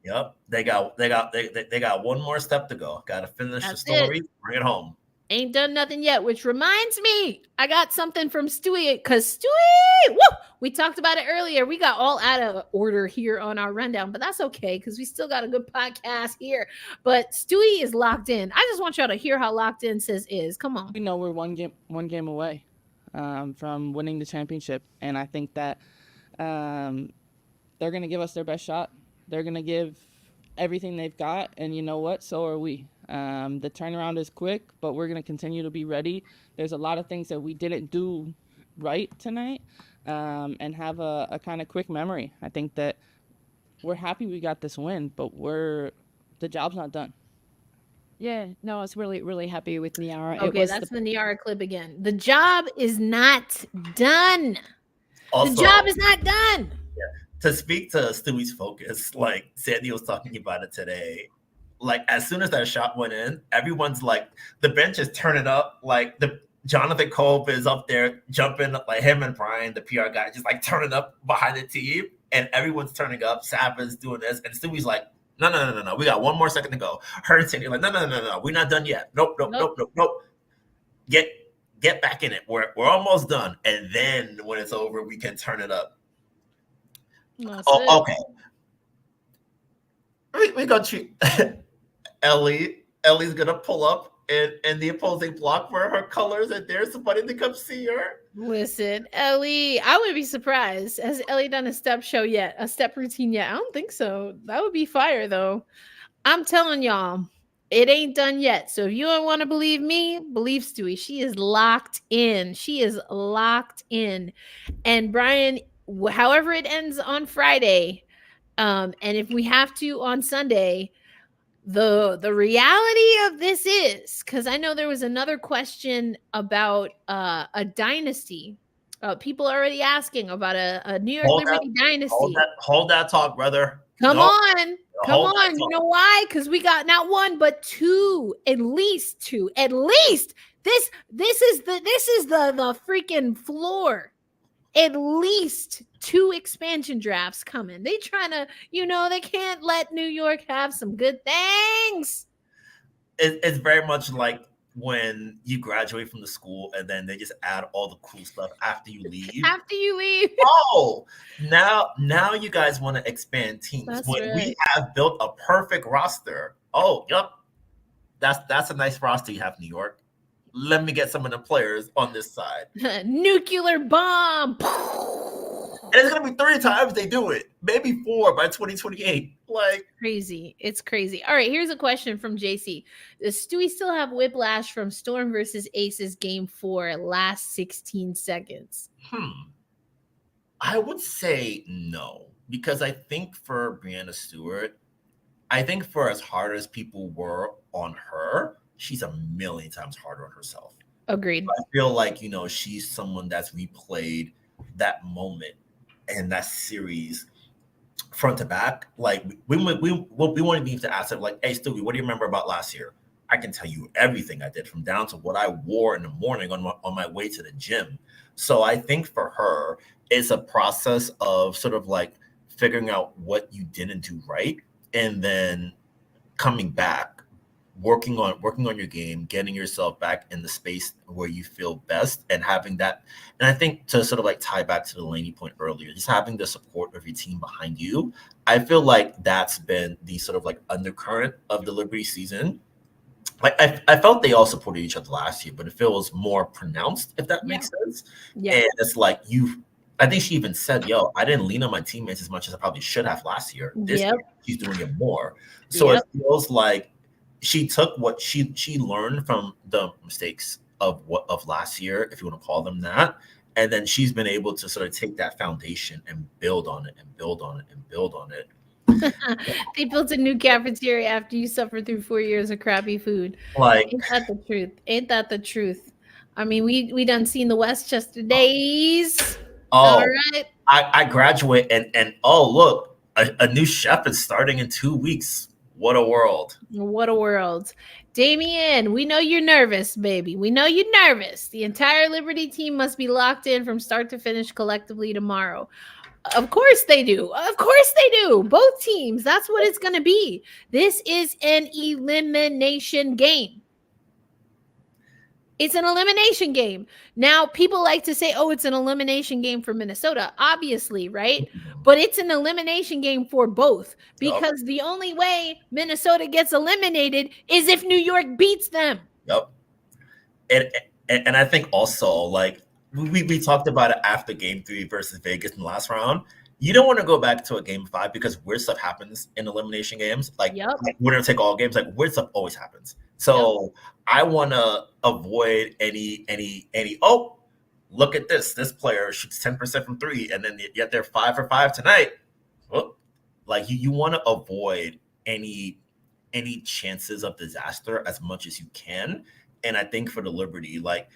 Yep. They got one more step to go. Got to finish the story. Bring it home. Ain't done nothing yet, which reminds me, I got something from Stewie because Stewie, woo, we talked about it earlier. We got all out of order here on our rundown, but that's okay because we still got a good podcast here. But Stewie is locked in. I just want y'all to hear how locked in Sis is. Come on. We know we're one game away from winning the championship, and I think that they're going to give us their best shot. They're going to give everything they've got, and you know what? So are we. The turnaround is quick, but we're going to continue to be ready. There's a lot of things that we didn't do right tonight and have a kind of quick memory. I think that we're happy we got this win, but the job's not done. Yeah, no, I was really, really happy with Nyara. Okay, that's the Nyara clip again. The job is not done. Also, the job is not done. Yeah. To speak to Stewie's focus, like Sandy was talking about it today, like as soon as that shot went in, everyone's like, the bench is turning up. Like Jonathan Kolb is up there jumping, like him and Brian, the PR guy, just like turning up behind the team, and everyone's turning up. Sab is doing this, and Stewie's like, no. We got one more second to go. Her and Sandy like, no. We're not done yet. Nope. Get back in it. We're almost done, and then when it's over, we can turn it up. Okay. We gonna treat Ellie. Ellie's gonna pull up in the opposing block for her colors, and there's somebody to come see her. Listen, Ellie, I would be surprised. Has Ellie done a step routine yet? I don't think so. That would be fire, though. I'm telling y'all, it ain't done yet. So if you don't want to believe me, believe Stewie. She is locked in. And Brian, however it ends on Friday, and if we have to on Sunday, the reality of this is, because I know there was another question about a dynasty. People are already asking about a New York Liberty dynasty. Hold that talk, brother. Come on. You know why? Because we got not one but two, at least two. At least this is the freaking floor. at least 2 expansion drafts coming. They trying to, they can't let New York have some good things. It's very much like when you graduate from the school and then they just add all the cool stuff after you leave. Oh, now you guys want to expand teams. That's when right. we have built a perfect roster. Oh, yep. That's a nice roster you have, New York. Let me get some of the players on this side. Nuclear bomb. And it's gonna be 3 times they do it, maybe 4 by 2028. Like crazy. It's crazy. All right, here's a question from JC. Does Stewie still have whiplash from Storm versus Aces game 4 last 16 seconds? I would say no, because I think for Breanna Stewart, I think for as hard as people were on her, she's a million times harder on herself. Agreed. I feel like, she's someone that's replayed that moment and that series front to back. Like we won't even have to ask her, like, hey, Stewie, what do you remember about last year? I can tell you everything I did, from down to what I wore in the morning on my way to the gym. So I think for her, it's a process of sort of like figuring out what you didn't do right, and then coming back, working on your game, getting yourself back in the space where you feel best, and having that. And I think to sort of like tie back to the Laney point earlier, just having the support of your team behind you, I feel like that's been the sort of like undercurrent of the Liberty season. Like I felt they all supported each other last year, but it feels more pronounced, if that makes sense. Yeah. And it's like I think she even said, yo, I didn't lean on my teammates as much as I probably should have last year. This year, she's doing it more. So it feels like she took what she learned from the mistakes of last year, if you want to call them that. And then she's been able to sort of take that foundation and build on it and build on it and build on it. They built a new cafeteria after you suffered through 4 years of crappy food. Like, ain't that the truth? Ain't that the truth? I mean, we done seen the Westchester days. Oh, all right. I graduate and oh, look, a new chef is starting in 2 weeks. What a world. What a world. Damien, we know you're nervous, baby. We know you're nervous. The entire Liberty team must be locked in from start to finish collectively tomorrow. Of course they do. Of course they do. Both teams. That's what it's going to be. This is an elimination game. It's an elimination game. Now, people like to say, oh, it's an elimination game for Minnesota, obviously, right? But it's an elimination game for both, because the only way Minnesota gets eliminated is if New York beats them. Yep. And I think also, like, we talked about it after game 3 versus Vegas in the last round. You don't want to go back to a game 5 because weird stuff happens in elimination games. Like, we're going to take all games. Like, weird stuff always happens. So I want to avoid any, oh, look at this. This player shoots 10% from 3, and then yet they're 5 for 5 tonight. Well, like, you want to avoid any chances of disaster as much as you can. And I think for the Liberty, like,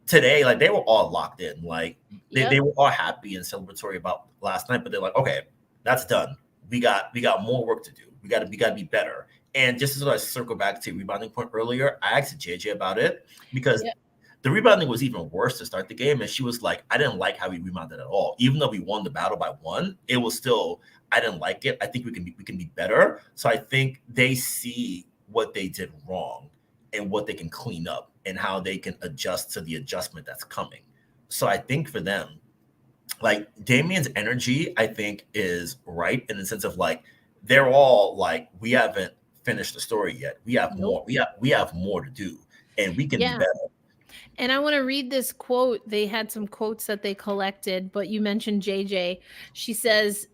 today, like, they were all locked in. Like, they were all happy and celebratory about last night, but they're like, okay, that's done. We got more work to do. We got to be better. And just as I circle back to your rebounding point earlier, I asked JJ about it because the rebounding was even worse to start the game. And she was like, I didn't like how we rebounded at all. Even though we won the battle by 1, it was still, I didn't like it. I think we can be better. So I think they see what they did wrong and what they can clean up and how they can adjust to the adjustment that's coming. So I think for them, like, Damien's energy, I think, is right in the sense of, like, they're all like, we haven't finished the story yet. We have more. We have more to do, and we can be better. And I want to read this quote. They had some quotes that they collected, but you mentioned JJ. She says,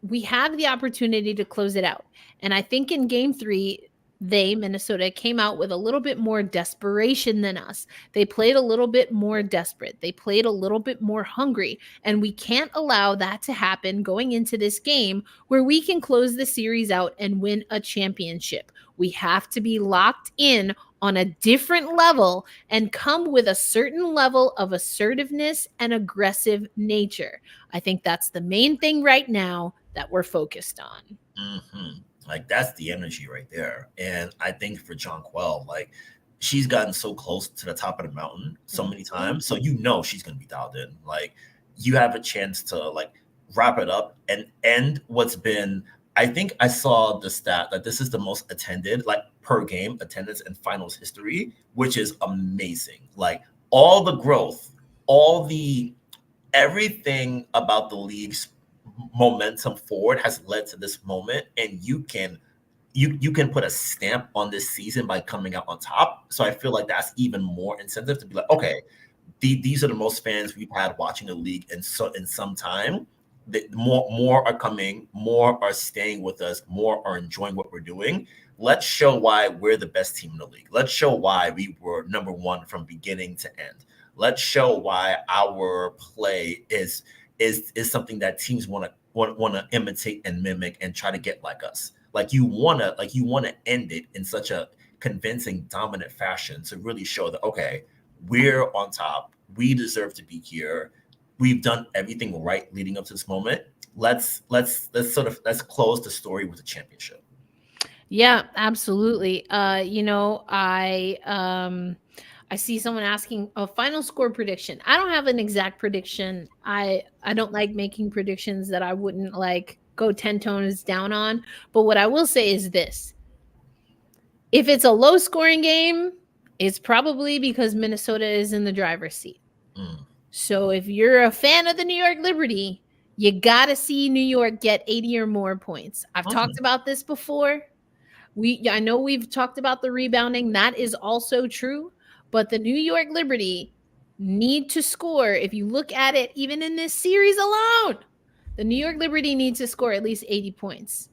we have the opportunity to close it out. And I think in game 3, Minnesota, came out with a little bit more desperation than us. They played a little bit more desperate. They played a little bit more hungry. And we can't allow that to happen going into this game where we can close the series out and win a championship. We have to be locked in on a different level and come with a certain level of assertiveness and aggressive nature. I think that's the main thing right now that we're focused on. Mm-hmm. Like, that's the energy right there. And I think for Jonquel, like, she's gotten so close to the top of the mountain so many times. So she's going to be dialed in. Like, you have a chance to like wrap it up and end what's been, I think I saw the stat that this is the most attended, like per game attendance in finals history, which is amazing. Like all the growth, everything about the league's momentum forward has led to this moment, and you can put a stamp on this season by coming out on top. So I feel like that's even more incentive to be like, okay, these are the most fans we've had watching the league in some time. More are coming, more are staying with us, more are enjoying what we're doing. Let's show why we're the best team in the league. Let's show why we were number one from beginning to end. Let's show why our play is something that teams want to imitate and mimic and try to get like us. Like you want to end it in such a convincing, dominant fashion to really show that, okay, we're on top. We deserve to be here. We've done everything right leading up to this moment. Let's close the story with a championship. Yeah, absolutely. I see someone asking a final score prediction. I don't have an exact prediction. I don't like making predictions that I wouldn't like go 10 tones down on. But what I will say is this. If it's a low scoring game, it's probably because Minnesota is in the driver's seat. So if you're a fan of the New York Liberty, you got to see New York get 80 or more points. I've talked about this before. I know we've talked about the rebounding. That is also true. But the New York Liberty need to score. If you look at it, even in this series alone, the New York Liberty needs to score at least 80 points.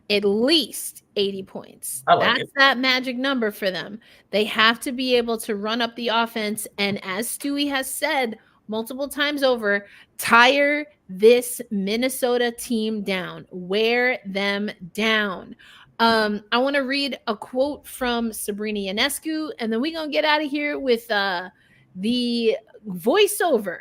At least 80 points. That's that magic number for them. They have to be able to run up the offense. And as Stewie has said multiple times over, tire this Minnesota team down. Wear them down. I want to read a quote from Sabrina Ionescu, and then we're going to get out of here with the voiceover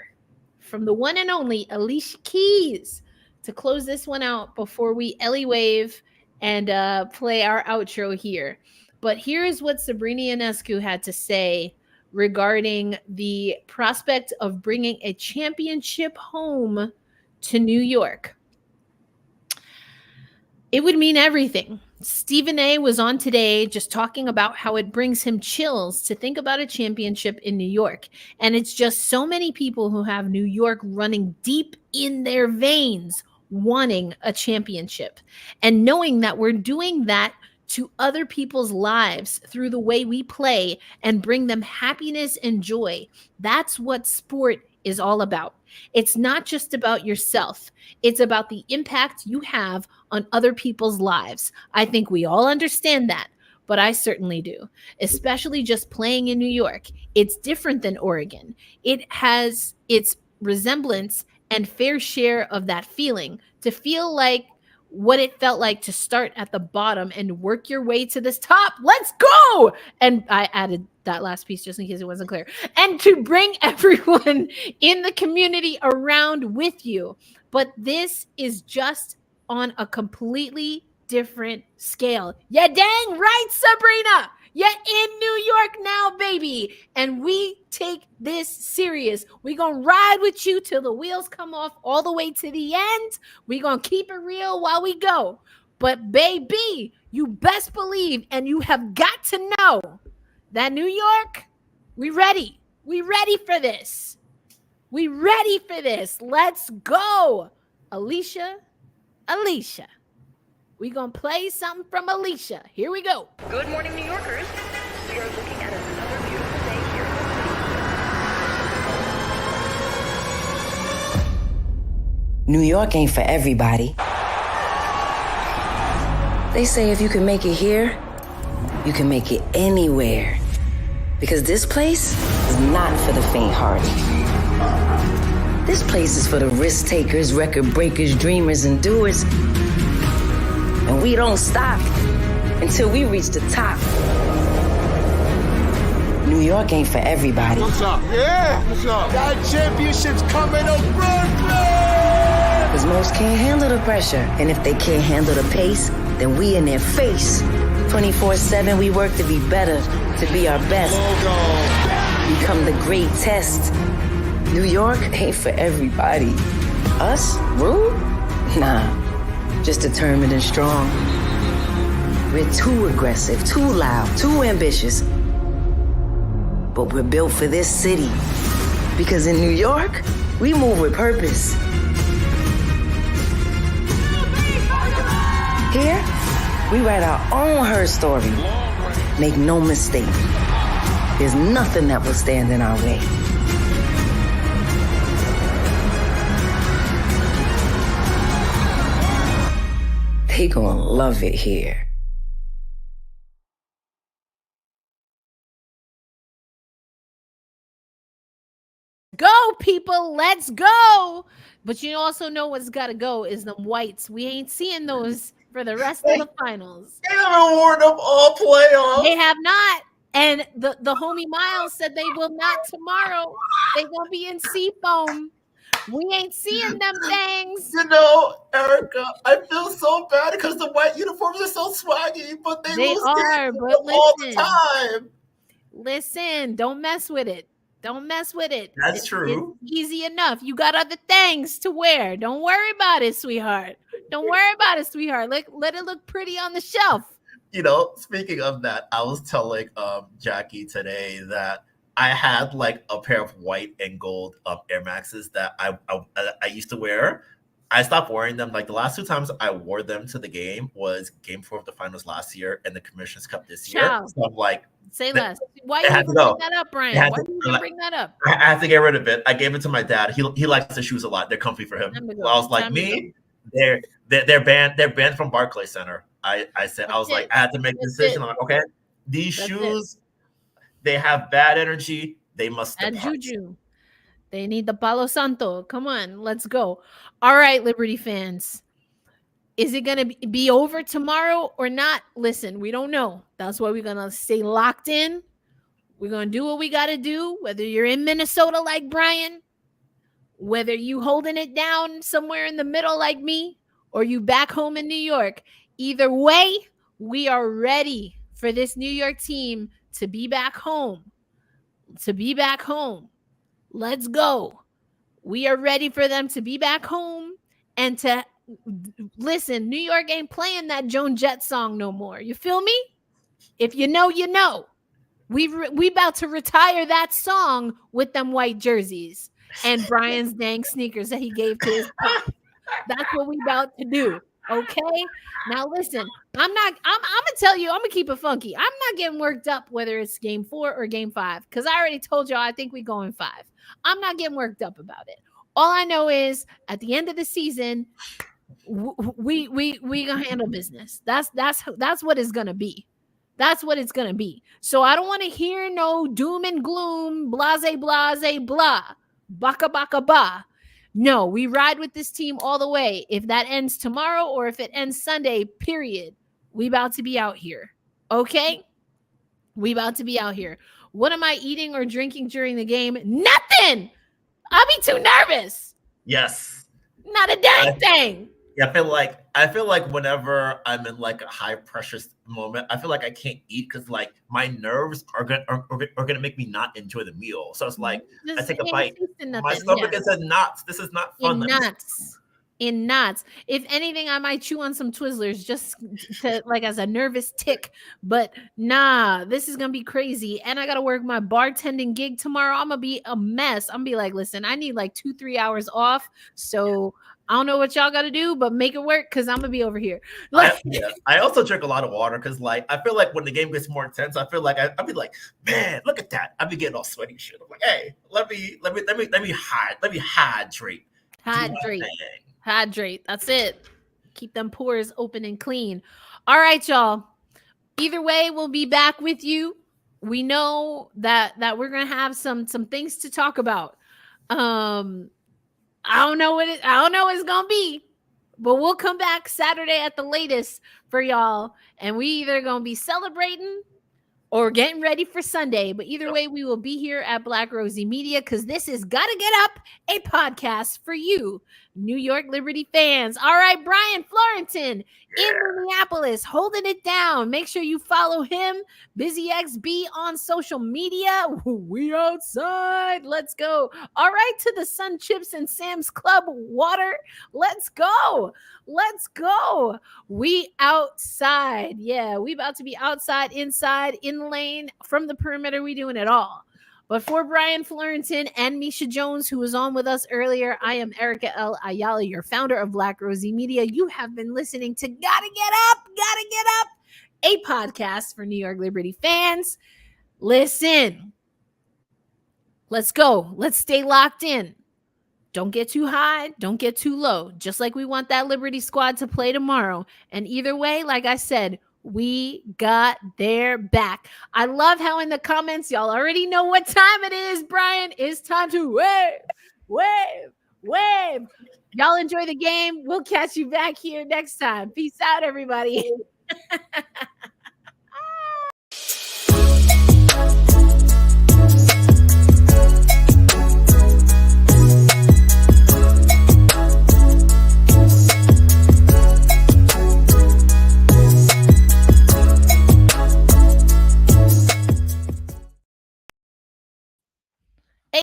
from the one and only Alicia Keys to close this one out before we Ellie wave and play our outro here. But here is what Sabrina Ionescu had to say regarding the prospect of bringing a championship home to New York. It would mean everything. Stephen A. was on today just talking about how it brings him chills to think about a championship in New York. And it's just so many people who have New York running deep in their veins wanting a championship. And knowing that we're doing that to other people's lives through the way we play and bring them happiness and joy. That's what sport is all about. It's not just about yourself. It's about the impact you have on other people's lives. I think we all understand that, but I certainly do, especially just playing in New York. It's different than Oregon. It has its resemblance and fair share of that feeling, to feel like what it felt like to start at the bottom and work your way to this top. Let's go. And I added that last piece just in case it wasn't clear. And to bring everyone in the community around with you. But this is just on a completely different scale. Yeah, dang right, Sabrina. You're in New York now, baby. And we take this serious. We're going to ride with you till the wheels come off all the way to the end. We're going to keep it real while we go. But baby, you best believe, and you have got to know that New York, we ready. We ready for this. We ready for this. Let's go. Alicia. We're going to play something from Alicia. Here we go. Good morning, New Yorkers. We are looking at another beautiful day here. New York ain't for everybody. They say if you can make it here, you can make it anywhere. Because this place is not for the faint-hearted. This place is for the risk takers, record breakers, dreamers, and doers. And we don't stop until we reach the top. New York ain't for everybody. What's up? Yeah, what's up? That championship's coming to Brooklyn! Because most can't handle the pressure. And if they can't handle the pace, then we in their face. 24/7, we work to be better, to be our best. Become the great test. New York ain't for everybody. Us? Rude? Nah, just determined and strong. We're too aggressive, too loud, too ambitious. But we're built for this city. Because in New York, we move with purpose. Here, we write our own her story. Make no mistake, there's nothing that will stand in our way. They gonna love it here. Go, people, let's go. But you also know what's got to go is them whites. We ain't seeing those for the rest of the finals. They haven't worn them all playoffs. They have not. And the homie Miles said they will not tomorrow. They gonna be in seafoam. We ain't seeing them things. You know, Erica, I feel so bad because the white uniforms are so swaggy, but they lose are, but all the listen. time. Listen, don't mess with it. Don't mess with it. That's true. It's easy enough. You got other things to wear. Don't worry about it, sweetheart. Don't worry about it, sweetheart. Let it look pretty on the shelf. You know, speaking of that, I was telling Jackie today that I had like a pair of white and gold Air Maxes that I used to wear. I stopped wearing them. Like the last 2 times I wore them to the game was Game 4 of the finals last year and the Commission's Cup this year. Ciao. So I'm like, say less. Why you bring that up, Brian? Why did you bring that up? I had to get rid of it. I gave it to my dad. He likes the shoes a lot. They're comfy for him. So I was like, they're banned from Barclays Center. I was like, I had to make a decision. I'm like, okay, these shoes, they have bad energy. They must Bad depart. juju. They need the Palo Santo. Come on, let's go. All right, Liberty fans. Is it going to be over tomorrow or not? Listen, we don't know. That's why we're going to stay locked in. We're going to do what we got to do, whether you're in Minnesota like Brian, whether you holding it down somewhere in the middle like me, or you back home in New York. Either way, we are ready for this New York team to be back home. To be back home. Let's go. We are ready for them to be back home and to listen. New York ain't playing that Joan Jett song no more. You feel me? If you know, you know. We about to retire that song with them white jerseys and Brian's dang sneakers that he gave to his pop. That's what we about to do. Okay. Now listen, I'm gonna tell you, I'm gonna keep it funky. I'm not getting worked up whether it's game 4 or game 5 because I already told y'all I think we go in 5. I'm not getting worked up about it. All I know is at the end of the season, we gonna handle business. That's what it's gonna be. That's what it's gonna be. So I don't want to hear no doom and gloom, blase, blase, blah, baka baka ba. No, we ride with this team all the way. If that ends tomorrow or if it ends Sunday, period, we about to be out here. Okay? We about to be out here. What am I eating or drinking during the game? Nothing. I'll be too nervous. Yes. Not a dang thing. Yeah, I feel like whenever I'm in like a high pressure moment, I feel like I can't eat because like my nerves are gonna make me not enjoy the meal. So it's like I take a bite, my stomach is in knots. This is not fun. In knots. If anything, I might chew on some Twizzlers just to like as a nervous tick. But nah, this is gonna be crazy. And I gotta work my bartending gig tomorrow. I'm gonna be a mess. I'm gonna be like, listen, I need like 2-3 hours off. So I don't know what y'all got to do, but make it work because I'm going to be over here. Like, I also drink a lot of water because, like, I feel like when the game gets more intense, I feel like I'll be like, man, look at that. I'll be getting all sweaty and shit. I'm like, hey, let me hydrate. Hydrate. That's it. Keep them pores open and clean. All right, y'all. Either way, we'll be back with you. We know that we're going to have some things to talk about. I don't know what it's gonna be, but we'll come back Saturday at the latest for y'all, and we either gonna be celebrating or getting ready for Sunday. But either way, we will be here at Black Rosie Media because this is Gotta Get Up, a podcast for you, New York Liberty fans. All right, Brian Florentin in Minneapolis, holding it down. Make sure you follow him, BusyXB, on social media. We outside. Let's go. All right, to the Sun Chips and Sam's Club water. Let's go. Let's go. We outside. Yeah, we about to be outside, inside, in lane, from the perimeter. We doing it all. But for Brian Florentin and Misha Jones, who was on with us earlier, I am Erica L. Ayala, your founder of Black Rosie Media. You have been listening to Gotta Get Up, a podcast for New York Liberty fans. Listen, let's go. Let's stay locked in. Don't get too high. Don't get too low. Just like we want that Liberty squad to play tomorrow. And either way, like I said, we got their back. I love how in the comments, y'all already know what time it is, Brian. It's time to wave. Y'all enjoy the game. We'll catch you back here next time. Peace out, everybody.